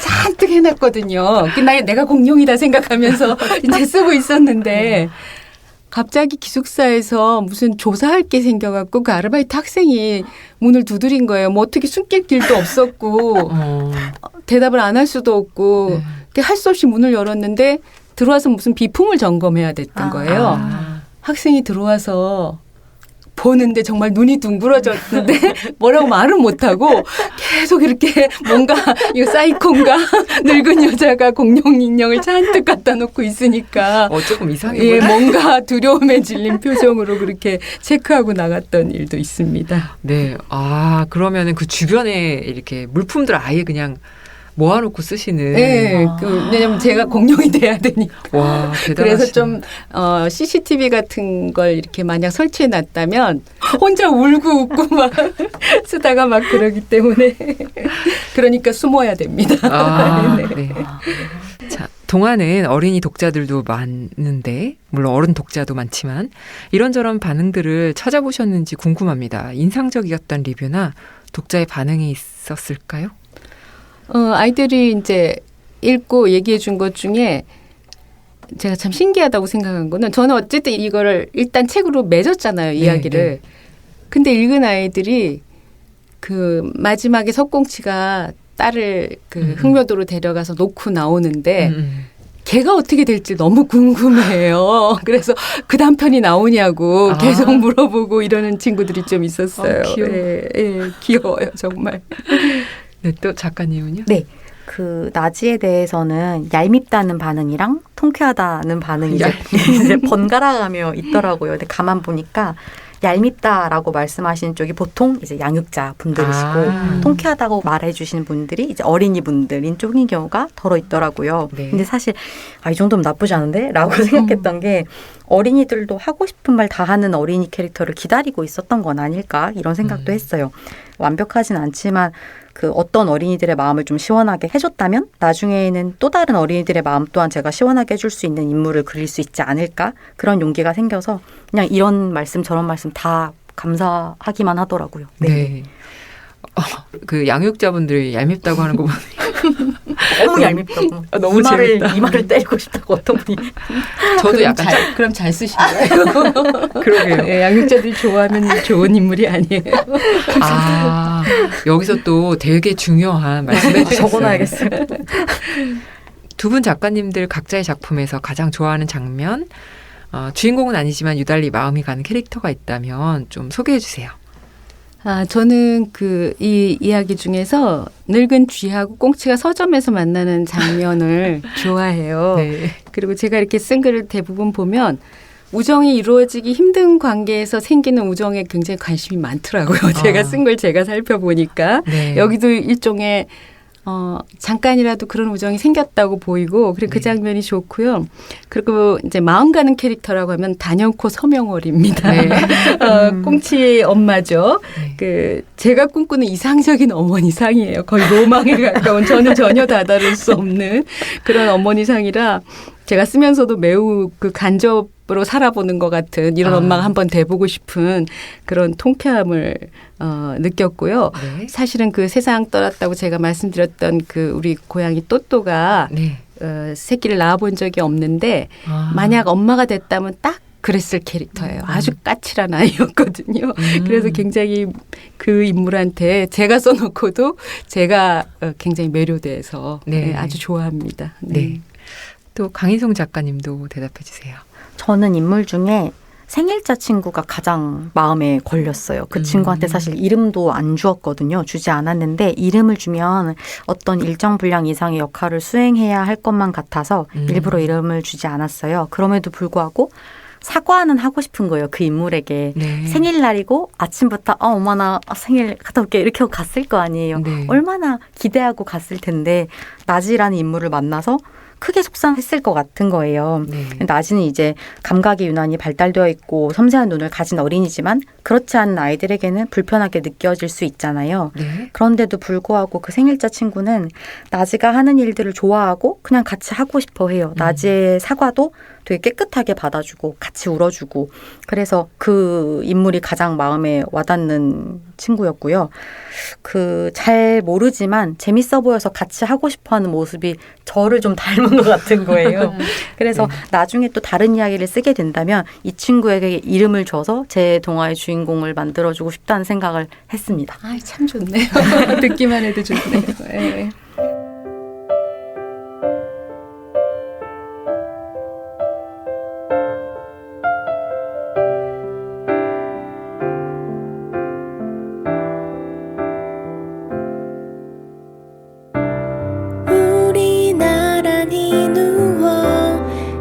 잔뜩 해놨거든요. 내가 공룡이다 생각하면서 이제 쓰고 있었는데 갑자기 기숙사에서 무슨 조사할 게 생겨갖고 그 아르바이트 학생이 문을 두드린 거예요. 뭐 어떻게 숨길 길도 없었고 대답을 안 할 수도 없고 할 수 없이 문을 열었는데 들어와서 무슨 비품을 점검해야 됐던 거예요. 학생이 들어와서 보는데 정말 눈이 둥그러졌는데 뭐라고 말은 못하고 계속 이렇게 뭔가 이거 사이콘가 늙은 여자가 공룡 인형을 잔뜩 갖다 놓고 있으니까 조금 이상해 보여. 예, 뭔가 두려움에 질린 표정으로 그렇게 체크하고 나갔던 일도 있습니다. 네, 그러면은 그 주변에 이렇게 물품들 아예 그냥 모아놓고 쓰시는. 네, 왜냐면 제가 공룡이 돼야 되니까. 와, 대단하시네. 그래서 좀 CCTV 같은 걸 이렇게 만약 설치해놨다면 혼자 울고 웃고 막 쓰다가 막 그러기 때문에 그러니까 숨어야 됩니다. 네. 자, 동화는 어린이 독자들도 많은데 물론 어른 독자도 많지만 이런저런 반응들을 찾아보셨는지 궁금합니다. 인상적이었던 리뷰나 독자의 반응이 있었을까요? 아이들이 이제 읽고 얘기해 준 것 중에 제가 참 신기하다고 생각한 거는 저는 어쨌든 이거를 일단 책으로 맺었잖아요, 이야기를. 네. 근데 읽은 아이들이 그 마지막에 석공치가 딸을 그 흑묘도로 데려가서 놓고 나오는데 걔가 어떻게 될지 너무 궁금해요. 그래서 그 다음 편이 나오냐고 계속 물어보고 이러는 친구들이 좀 있었어요. 귀여워. 예, 귀여워요, 정말. 네, 또 작가님은요? 네. 그 나지에 대해서는 얄밉다는 반응이랑 통쾌하다는 반응이 이제 번갈아가며 있더라고요. 근데 가만 보니까 얄밉다라고 말씀하시는 쪽이 보통 이제 양육자 분들이시고 통쾌하다고 말해주시는 분들이 이제 어린이 분들인 쪽인 경우가 덜어 있더라고요. 네. 근데 사실 이 정도면 나쁘지 않은데? 라고 생각했던 게 어린이들도 하고 싶은 말 다 하는 어린이 캐릭터를 기다리고 있었던 건 아닐까 이런 생각도 했어요. 완벽하진 않지만 그 어떤 어린이들의 마음을 좀 시원하게 해줬다면 나중에는 또 다른 어린이들의 마음 또한 제가 시원하게 해줄 수 있는 인물을 그릴 수 있지 않을까 그런 용기가 생겨서 그냥 이런 말씀 저런 말씀 다 감사하기만 하더라고요. 네. 그 양육자분들이 얄밉다고 하는 거 보니 너무 얄밉다고. 너무 재밌다. 이 말을 때리고 싶다고 어떤 분이. 저도 약간 그럼 잘 쓰시나요? 그러게요. 네, 양육자들이 좋아하는 좋은 인물이 아니에요. 여기서 또 되게 중요한 말씀해 주셨어요. 적어놔야겠어요. 두 분 작가님들 각자의 작품에서 가장 좋아하는 장면, 주인공은 아니지만 유달리 마음이 가는 캐릭터가 있다면 좀 소개해 주세요. 저는 이 이야기 중에서 늙은 쥐하고 꽁치가 서점에서 만나는 장면을 좋아해요. 네. 그리고 제가 이렇게 쓴 글을 대부분 보면 우정이 이루어지기 힘든 관계에서 생기는 우정에 굉장히 관심이 많더라고요. 제가 쓴 걸 제가 살펴보니까 네. 여기도 일종의 잠깐이라도 그런 우정이 생겼다고 보이고 그리고 그 장면이 좋고요. 그리고 이제 마음 가는 캐릭터라고 하면 단연코 서명월입니다. 네. 꽁치의 엄마죠. 네. 제가 꿈꾸는 이상적인 어머니상이에요. 거의 로망에 가까운 저는 전혀 다다를 수 없는 그런 어머니상이라 제가 쓰면서도 매우 간접으로 살아보는 것 같은 이런 엄마가 한번 돼보고 싶은 그런 통쾌함을 느꼈고요. 네. 사실은 그 세상 떠났다고 제가 말씀드렸던 우리 고양이 또또가 네. 새끼를 낳아본 적이 없는데 만약 엄마가 됐다면 딱 그랬을 캐릭터예요. 아주 까칠한 아이였거든요. 그래서 굉장히 그 인물한테 제가 써놓고도 제가 굉장히 매료돼서 네. 아주 좋아합니다. 네. 네. 또 강인성 작가님도 대답해 주세요. 저는 인물 중에 생일자 친구가 가장 마음에 걸렸어요. 그 친구한테 사실 이름도 안 주었거든요. 주지 않았는데 이름을 주면 어떤 일정 분량 이상의 역할을 수행해야 할 것만 같아서 일부러 이름을 주지 않았어요. 그럼에도 불구하고 사과는 하고 싶은 거예요. 그 인물에게. 네. 생일날이고 아침부터 엄마 나 생일 갔다 올게 이렇게 하고 갔을 거 아니에요. 네. 얼마나 기대하고 갔을 텐데 나지라는 인물을 만나서 크게 속상했을 것 같은 거예요. 네. 나지는 이제 감각이 유난히 발달되어 있고 섬세한 눈을 가진 어린이지만 그렇지 않은 아이들에게는 불편하게 느껴질 수 있잖아요. 네. 그런데도 불구하고 그 생일자 친구는 나지가 하는 일들을 좋아하고 그냥 같이 하고 싶어 해요. 나지의 사과도 되게 깨끗하게 받아주고 같이 울어주고 그래서 그 인물이 가장 마음에 와닿는 친구였고요. 잘 모르지만 재밌어 보여서 같이 하고 싶어하는 모습이 저를 좀 닮은 것 같은 거예요. 그래서 네. 나중에 또 다른 이야기를 쓰게 된다면 이 친구에게 이름을 줘서 제 동화의 주인공을 만들어주고 싶다는 생각을 했습니다. 참 좋네요. 듣기만 해도 좋네요. 네.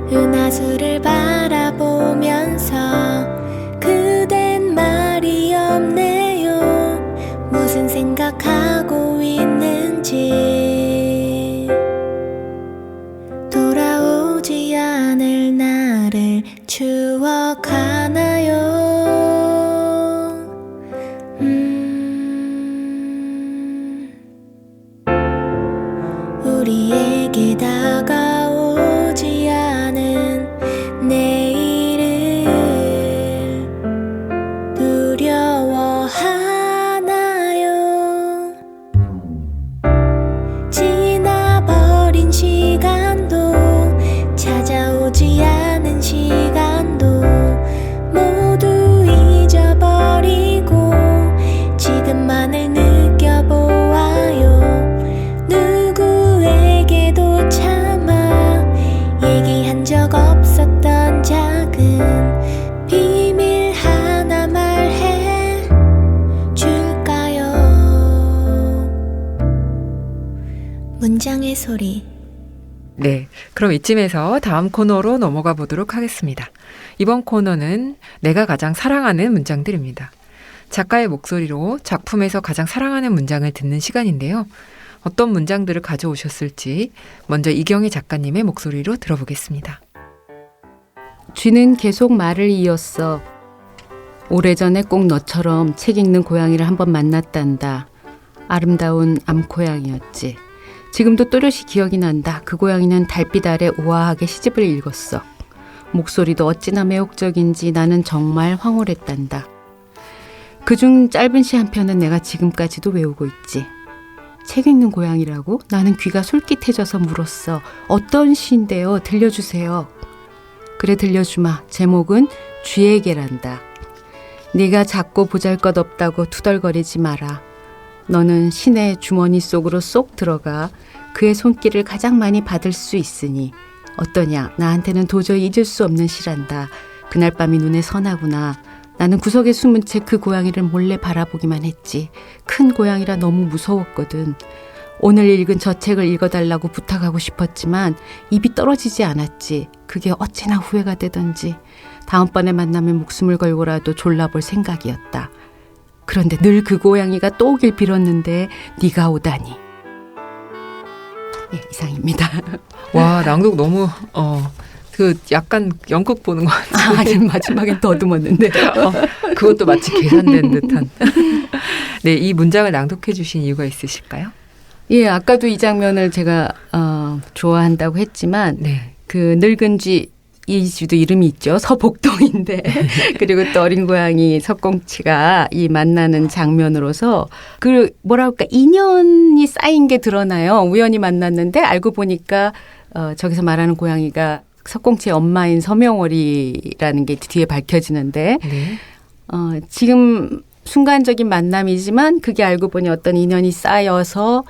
은하수를 바라보면서 그댄 말이 없네요. 무슨 생각하고 있는지 돌아오지 않을 나를 추억하나요? 우리에게 다가오지 않은 내일을 두려워하나요? 지나버린 시간도 찾아오지 않은 시간도 모두 잊어버리고 지금만을 느껴보아요. 누구에게도 차마 얘기한 적 없었던 작은 비밀 하나 말해 줄까요? 문장의 소리. 네, 그럼 이쯤에서 다음 코너로 넘어가 보도록 하겠습니다. 이번 코너는 내가 가장 사랑하는 문장들입니다. 작가의 목소리로 작품에서 가장 사랑하는 문장을 듣는 시간인데요. 어떤 문장들을 가져오셨을지 먼저 이경희 작가님의 목소리로 들어보겠습니다. 쥐는 계속 말을 이었어. 오래전에 꼭 너처럼 책 읽는 고양이를 한번 만났단다. 아름다운 암고양이였지. 지금도 또렷이 기억이 난다. 그 고양이는 달빛 아래 우아하게 시집을 읽었어. 목소리도 어찌나 매혹적인지 나는 정말 황홀했단다. 그중 짧은 시 한 편은 내가 지금까지도 외우고 있지. 책 읽는 고양이라고? 나는 귀가 솔깃해져서 물었어. 어떤 시인데요? 들려주세요. 그래 들려주마. 제목은 쥐에게란다. 네가 작고 보잘것없다고 투덜거리지 마라. 너는 신의 주머니 속으로 쏙 들어가 그의 손길을 가장 많이 받을 수 있으니 어떠냐. 나한테는 도저히 잊을 수 없는 시란다. 그날 밤이 눈에 선하구나. 나는 구석에 숨은 채 그 고양이를 몰래 바라보기만 했지. 큰 고양이라 너무 무서웠거든. 오늘 읽은 저 책을 읽어달라고 부탁하고 싶었지만 입이 떨어지지 않았지. 그게 어찌나 후회가 되던지. 다음번에 만나면 목숨을 걸고라도 졸라볼 생각이었다. 그런데 늘 그 고양이가 또 오길 빌었는데 네가 오다니. 예, 이상입니다. 와, 낭독 너무 그 약간 연극 보는 것 같아요. 아니, 마지막엔 더듬었는데. 그것도 마치 계산된 듯한. 네, 이 문장을 낭독해 주신 이유가 있으실까요? 예, 아까도 이 장면을 제가 좋아한다고 했지만 네. 그 늙은 쥐 이주도 이름이 있죠. 서복동인데 그리고 또 어린 고양이 석공치가 이 만나는 장면으로서 그 뭐랄까 인연이 쌓인 게 드러나요. 우연히 만났는데 알고 보니까 저기서 말하는 고양이가 석공치의 엄마인 서명월이라는 게 뒤에 밝혀지는데 네. 지금 순간적인 만남이지만 그게 알고 보니 어떤 인연이 쌓여서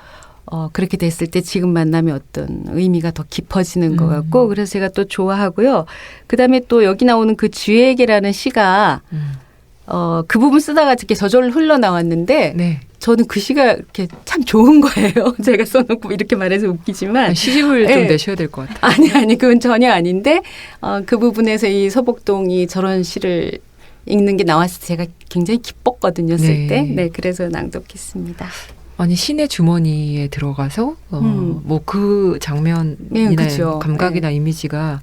그렇게 됐을 때 지금 만남이 어떤 의미가 더 깊어지는 것 같고 그래서 제가 또 좋아하고요. 그다음에 또 여기 나오는 그 쥐에게라는 시가 그 부분 쓰다가 이렇게 저절로 흘러나왔는데 네. 저는 그 시가 이렇게 참 좋은 거예요. 제가 써놓고 이렇게 말해서 웃기지만. 시집을 네. 좀 내셔야 될 것 같아요. 아니 그건 전혀 아닌데 그 부분에서 이 서복동이 저런 시를 읽는 게 나왔을 때 제가 굉장히 기뻤거든요. 쓸 때. 네, 그래서 낭독했습니다. 아니 신의 주머니에 들어가서 뭐 그 장면이나 네, 그렇죠. 감각이나 이미지가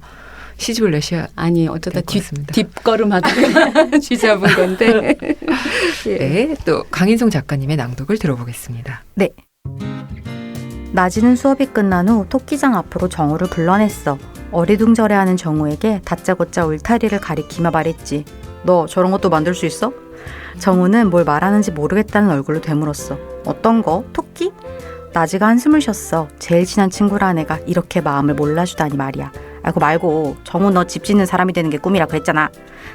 시집을 내셔야 아니 어쩌다 같습니다. 뒷걸음하다가 쥐 잡은 건데. 예. 네, 또 강인성 작가님의 낭독을 들어보겠습니다. 네. 낮이는 수업이 끝난 후 토끼장 앞으로 정우를 불러냈어. 어리둥절해하는 정우에게 다짜고짜 울타리를 가리키며 말했지. 너 저런 것도 만들 수 있어? 정우는 뭘 말하는지 모르겠다는 얼굴로 되물었어. 어떤 거? 토끼? 나지가 한숨을 쉬었어. 제일 친한 친구라는 애가 이렇게 마음을 몰라주다니 말이야. 아이고 말고 정우 너 집 짓는 사람이 되는 게 꿈이라 그랬잖아.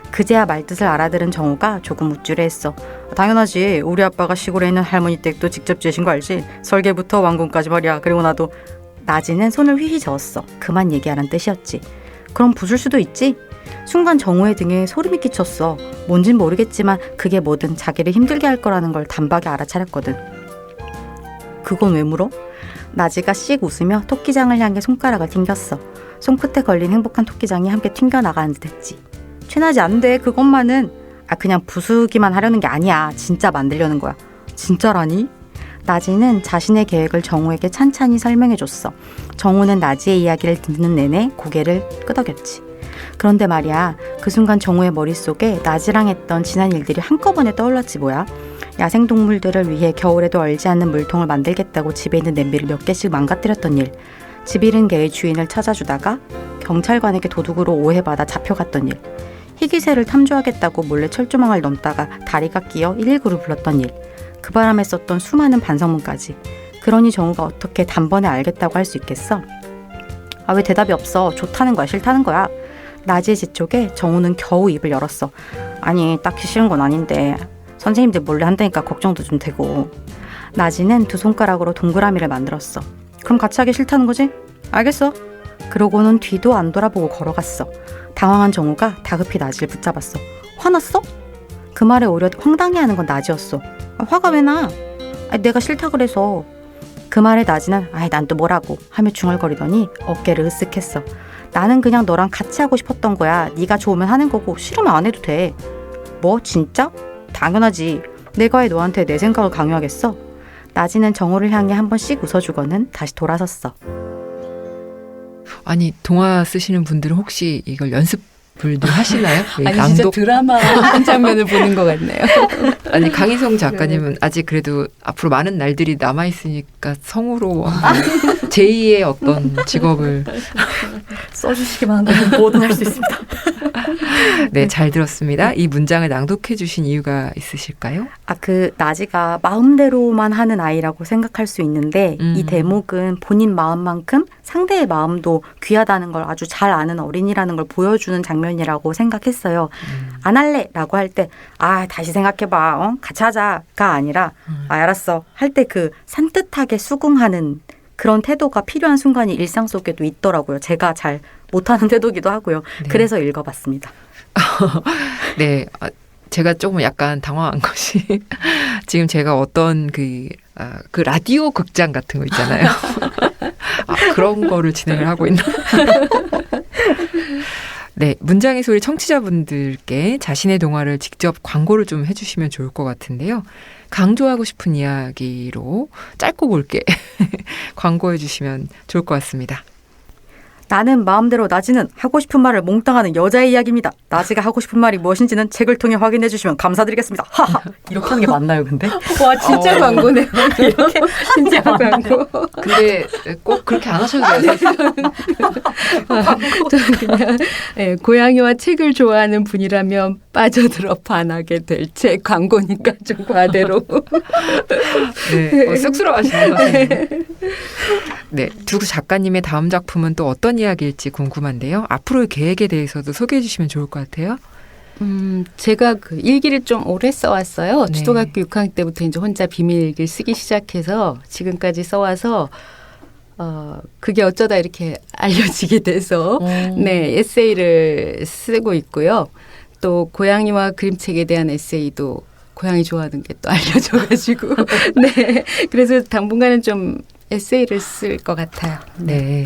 그제야 말뜻을 알아들은 정우가 조금 우쭐해했어. 당연하지. 우리 아빠가 시골에 있는 할머니 댁도 직접 지으신 거 알지? 설계부터 완공까지 말이야. 그리고 나도. 나지는 손을 휘휘 저었어. 그만 얘기하란 뜻이었지. 그럼 부술 수도 있지? 순간 정우의 등에 소름이 끼쳤어. 뭔진 모르겠지만 그게 뭐든 자기를 힘들게 할 거라는 걸 단박에 알아차렸거든. 그건 왜 물어? 나지가 씩 웃으며 토끼장을 향해 손가락을 튕겼어. 손끝에 걸린 행복한 토끼장이 함께 튕겨나가는 듯 했지. 최나지 안 돼. 그것만은. 그냥 부수기만 하려는 게 아니야. 진짜 만들려는 거야. 진짜라니? 나지는 자신의 계획을 정우에게 찬찬히 설명해줬어. 정우는 나지의 이야기를 듣는 내내 고개를 끄덕였지. 그런데 말이야, 그 순간 정우의 머릿속에 나지랑 했던 지난 일들이 한꺼번에 떠올랐지 뭐야. 야생동물들을 위해 겨울에도 얼지 않는 물통을 만들겠다고 집에 있는 냄비를 몇 개씩 망가뜨렸던 일, 집 잃은 개의 주인을 찾아주다가 경찰관에게 도둑으로 오해받아 잡혀갔던 일, 희귀새를 탐조하겠다고 몰래 철조망을 넘다가 다리가 끼어 119를 불렀던 일, 그 바람에 썼던 수많은 반성문까지. 그러니 정우가 어떻게 단번에 알겠다고 할 수 있겠어? 왜 대답이 없어? 좋다는 거야? 싫다는 거야? 나지의 재촉에 정우는 겨우 입을 열었어. 아니 딱히 싫은 건 아닌데 선생님들 몰래 한다니까 걱정도 좀 되고. 나지는 두 손가락으로 동그라미를 만들었어. 그럼 같이 하기 싫다는 거지? 알겠어. 그러고는 뒤도 안 돌아보고 걸어갔어. 당황한 정우가 다급히 나지를 붙잡았어. 화났어? 그 말에 오히려 황당해하는 건 나지였어. 화가 왜 나? 내가 싫다 그래서. 그 말에 나지는 난 또 뭐라고 하며 중얼거리더니 어깨를 으쓱했어. 나는 그냥 너랑 같이 하고 싶었던 거야. 네가 좋으면 하는 거고 싫으면 안 해도 돼. 뭐 진짜? 당연하지. 내가 왜 너한테 내 생각을 강요하겠어? 나지는 정우를 향해 한 번씩 웃어주고는 다시 돌아섰어. 아니 동화 쓰시는 분들은 혹시 이걸 연습을 늘 하시나요? 아니 진짜 드라마 한 장면을 보는 것 같네요. 아니 강희성 작가님은 아직 그래도 앞으로 많은 날들이 남아있으니까 성우로 제2의 어떤 직업을 써주시기만 하면 뭐든 할 수 있습니다. 네, 잘 들었습니다. 이 문장을 낭독해 주신 이유가 있으실까요? 그 나지가 마음대로만 하는 아이라고 생각할 수 있는데 이 대목은 본인 마음만큼 상대의 마음도 귀하다는 걸 아주 잘 아는 어린이라는 걸 보여주는 장면이라고 생각했어요. 안 할래 라고 할 때 다시 생각해봐. 같이 하자가 아니라 알았어 할 때 그 산뜻하게 수긍하는 그런 태도가 필요한 순간이 일상 속에도 있더라고요. 제가 잘 못하는 태도기도 하고요. 네. 그래서 읽어봤습니다. 네, 제가 조금 약간 당황한 것이 지금 제가 어떤 그 라디오 극장 같은 거 있잖아요. 그런 거를 진행을 하고 있나? 네, 문장의 소리 청취자분들께 자신의 동화를 직접 광고를 좀 해주시면 좋을 것 같은데요. 강조하고 싶은 이야기로 짧고 굵게 광고해 주시면 좋을 것 같습니다. 나는 마음대로 나지는 하고 싶은 말을 몽땅 하는 여자의 이야기입니다. 나지가 하고 싶은 말이 무엇인지는 책을 통해 확인해 주시면 감사드리겠습니다. 하하. 이렇게 하는 게 맞나요, 근데? 와, 진짜 광고네요. 이렇게 진짜 광고. 근데 꼭 그렇게 안 하셔도 돼요. 저는 그냥 네, 고양이와 책을 좋아하는 분이라면 빠져들어 반하게 될 책 광고니까 좀 과대로. 네, 쑥스러워하시네요. 네, 두 작가님의 다음 작품은 또 어떤 이야기일지 궁금한데요. 앞으로의 계획에 대해서도 소개해 주시면 좋을 것 같아요. 제가 그 일기를 좀 오래 써왔어요. 네. 초등학교 6학년 때부터 이제 혼자 비밀일기를 쓰기 시작해서 지금까지 써와서 그게 어쩌다 이렇게 알려지게 돼서 네, 에세이를 쓰고 있고요. 또 고양이와 그림책에 대한 에세이도 고양이 좋아하는 게 또 알려져가지고 네, 그래서 당분간은 좀 에세이를 쓸 것 같아요. 네.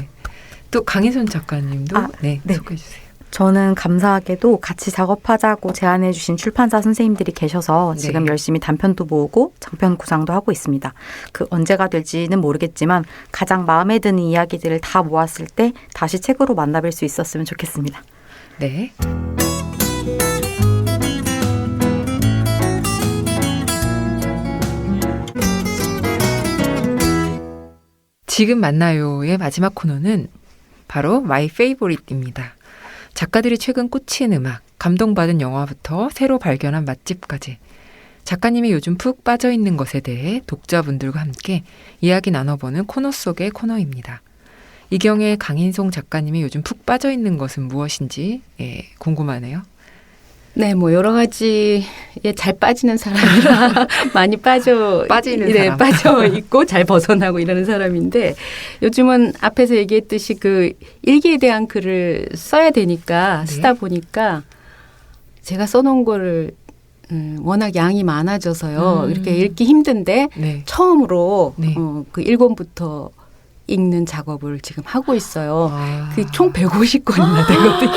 또 강혜선 작가님도 네, 네. 소개해 주세요. 저는 감사하게도 같이 작업하자고 제안해 주신 출판사 선생님들이 계셔서 네. 지금 열심히 단편도 모으고 장편 구상도 하고 있습니다. 그 언제가 될지는 모르겠지만 가장 마음에 드는 이야기들을 다 모았을 때 다시 책으로 만나뵐 수 있었으면 좋겠습니다. 네. 지금 만나요의 마지막 코너는 바로 마이 페이보릿입니다. 작가들이 최근 꽂힌 음악, 감동받은 영화부터 새로 발견한 맛집까지 작가님이 요즘 푹 빠져있는 것에 대해 독자분들과 함께 이야기 나눠보는 코너 속의 코너입니다. 이경의 강인송 작가님이 요즘 푹 빠져있는 것은 무엇인지 궁금하네요. 네, 뭐 여러 가지에 잘 빠지는 사람이라 많이 빠지는 사람. 빠져 있고 잘 벗어나고 이러는 사람인데 요즘은 앞에서 얘기했듯이 그 일기에 대한 글을 써야 되니까 네. 쓰다 보니까 제가 써놓은 거를 워낙 양이 많아져서요. 이렇게 읽기 힘든데 네. 처음으로 네. 그 1권부터 읽는 작업을 지금 하고 있어요. 그 총 150권이나 되거든요.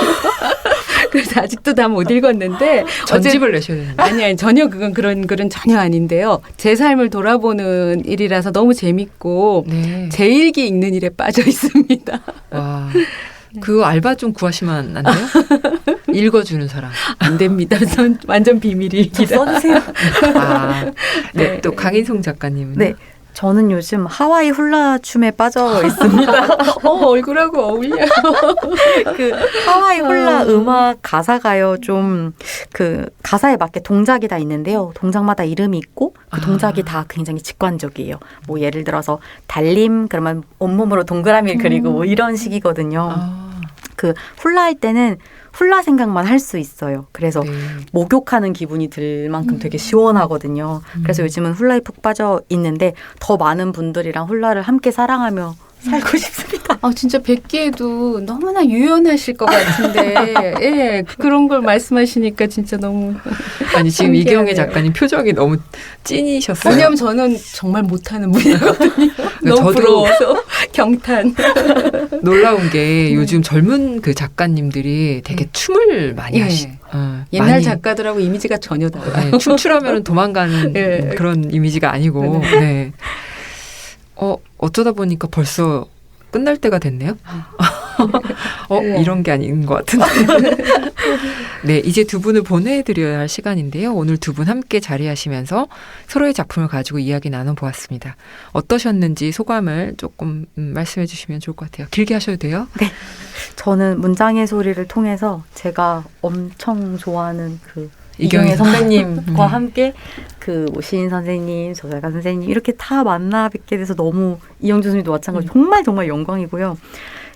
그래서 아직도 다 못 읽었는데 전집을 내셔야 되는데. 아니 전혀 그건 그런 글은 전혀 아닌데요. 제 삶을 돌아보는 일이라서 너무 재밌고 네. 제 일기 읽는 일에 빠져 있습니다. 와, 그 알바 좀 구하시면 안 돼요? 읽어주는 사람. 안 됩니다. 완전 비밀이라. 써주세요. 네. 네. 또 강인송 작가님은 네. 저는 요즘 하와이 훌라 춤에 빠져 있습니다. 얼굴하고 어울려. 그 하와이 훌라 음악 가사가요. 좀 그 가사에 맞게 동작이 다 있는데요. 동작마다 이름이 있고 그 동작이 다 굉장히 직관적이에요. 뭐 예를 들어서 달림 그러면 온몸으로 동그라미를 그리고 뭐 이런 식이거든요. 그 훌라 할 때는 훌라 생각만 할 수 있어요. 그래서 네. 목욕하는 기분이 들 만큼 되게 시원하거든요. 그래서 요즘은 훌라에 푹 빠져 있는데 더 많은 분들이랑 훌라를 함께 사랑하며 살고 싶습니다. 진짜 뵙기에도 너무나 유연하실 것 같은데 예, 그런 걸 말씀하시니까 진짜 너무 아니 지금 이경의 작가님 표정이 너무 찐이셨어요. 왜냐하면 저는 정말 못하는 분이거든요. 너무 저도 부러워서 경탄. 놀라운 게 요즘 젊은 그 작가님들이 되게 춤을 많이 옛날 많이, 작가들하고 이미지가 전혀 달라요. 네, 춤추려면 도망가는 그런 이미지가 아니고 네. 어쩌다 보니까 벌써 끝날 때가 됐네요. 이런 게 아닌 것 같은데. 네, 이제 두 분을 보내드려야 할 시간인데요. 오늘 두 분 함께 자리하시면서 서로의 작품을 가지고 이야기 나눠보았습니다. 어떠셨는지 소감을 조금 말씀해 주시면 좋을 것 같아요. 길게 하셔도 돼요. 네, 저는 문장의 소리를 통해서 제가 엄청 좋아하는 그 이경의 선생님과 함께 그 시인 선생님, 저작가 선생님 이렇게 다 만나 뵙게 돼서 너무 이영주 선생님도 마찬가지로 정말 영광이고요.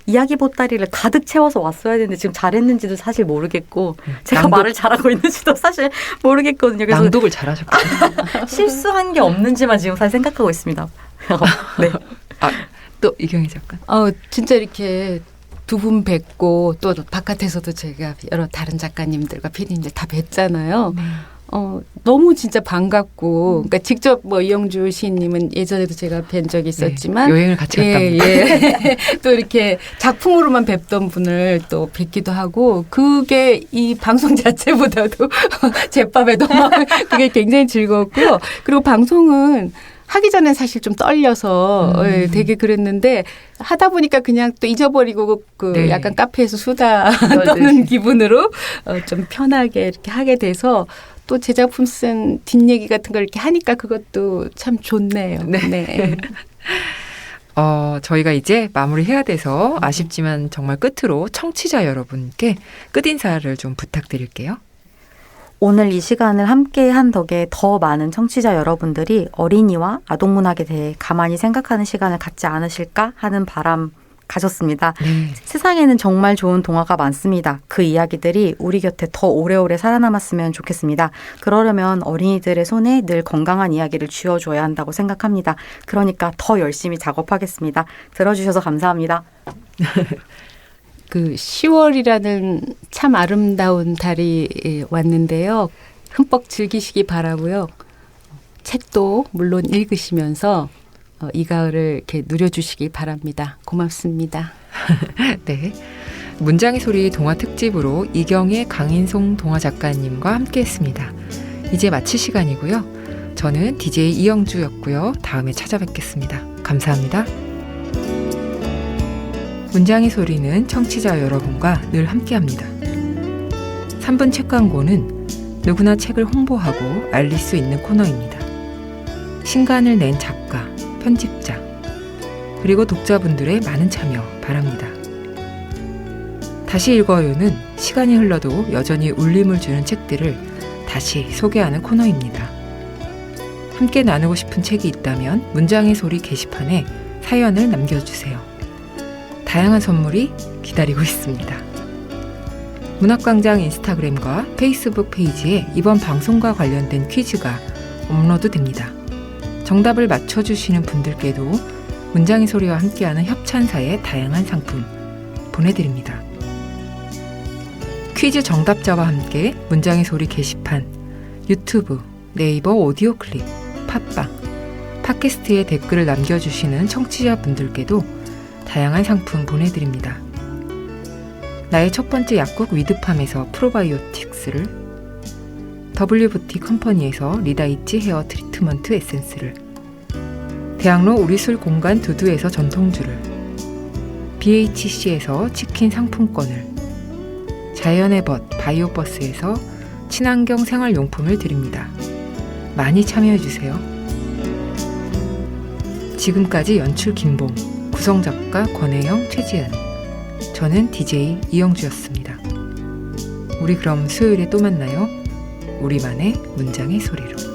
이야기 보따리를 가득 채워서 왔어야 되는데 지금 잘했는지도 사실 모르겠고 제가 말을 잘하고 있는지도 사실 모르겠거든요. 그래서 낭독을 잘하셨거든요. 실수한 게 없는지만 지금 사실 생각하고 있습니다. 네. 또 이경희 작가. 진짜 이렇게 두 분 뵙고 또 바깥에서도 제가 여러 다른 작가님들과 PD님들 다 뵀잖아요. 너무 진짜 반갑고, 그러니까 직접 뭐 이영주 시인님은 예전에도 제가 뵌 적이 있었지만 여행을 같이 갔답니다. 또 이렇게 작품으로만 뵙던 분을 또 뵙기도 하고, 그게 이 방송 자체보다도 제밥에 너무 그게 굉장히 즐거웠고요. 그리고 방송은 하기 전에 사실 좀 떨려서 되게 그랬는데 하다 보니까 그냥 또 잊어버리고 그 약간 카페에서 수다 떠는 기분으로 좀 편하게 이렇게 하게 돼서 또 제 작품 쓴 뒷얘기 같은 걸 이렇게 하니까 그것도 참 좋네요. 네. 저희가 이제 마무리해야 돼서 아쉽지만 정말 끝으로 청취자 여러분께 끝인사를 좀 부탁드릴게요. 오늘 이 시간을 함께 한 덕에 더 많은 청취자 여러분들이 어린이와 아동문학에 대해 가만히 생각하는 시간을 갖지 않으실까 하는 바람 가졌습니다. 세상에는 정말 좋은 동화가 많습니다. 그 이야기들이 우리 곁에 더 오래오래 살아남았으면 좋겠습니다. 그러려면 어린이들의 손에 늘 건강한 이야기를 쥐어줘야 한다고 생각합니다. 그러니까 더 열심히 작업하겠습니다. 들어주셔서 감사합니다. 그 10월이라는 참 아름다운 달이 왔는데요. 흠뻑 즐기시기 바라고요. 책도 물론 읽으시면서 이 가을을 이렇게 누려주시기 바랍니다. 고맙습니다. 네, 문장의 소리 동화 특집으로 이경의 강인송 동화 작가님과 함께했습니다. 이제 마칠 시간이고요. 저는 DJ 이영주였고요. 다음에 찾아뵙겠습니다. 감사합니다. 문장의 소리는 청취자 여러분과 늘 함께합니다. 3분 책 광고는 누구나 책을 홍보하고 알릴 수 있는 코너입니다. 신간을 낸 작가, 편집자, 그리고 독자분들의 많은 참여 바랍니다. 다시 읽어요는 시간이 흘러도 여전히 울림을 주는 책들을 다시 소개하는 코너입니다. 함께 나누고 싶은 책이 있다면 문장의 소리 게시판에 사연을 남겨주세요. 다양한 선물이 기다리고 있습니다. 문학광장 인스타그램과 페이스북 페이지에 이번 방송과 관련된 퀴즈가 업로드됩니다. 정답을 맞춰주시는 분들께도 문장의 소리와 함께하는 협찬사의 다양한 상품 보내드립니다. 퀴즈 정답자와 함께 문장의 소리 게시판, 유튜브, 네이버 오디오 클립, 팟빵, 팟캐스트에 댓글을 남겨주시는 청취자분들께도 다양한 상품 보내드립니다. 나의 첫 번째 약국 위드팜에서 프로바이오틱스를, W부티 컴퍼니에서 리다이치 헤어 트리트먼트 에센스를, 대학로 우리술 공간 두두에서 전통주를, BHC에서 치킨 상품권을, 자연의 벗 바이오버스에서 친환경 생활용품을 드립니다. 많이 참여해주세요. 지금까지 연출 김봄, 구성작가 권혜영, 최지은, 저는 DJ 이영주였습니다. 우리 그럼 수요일에 또 만나요. 우리만의 문장의 소리로.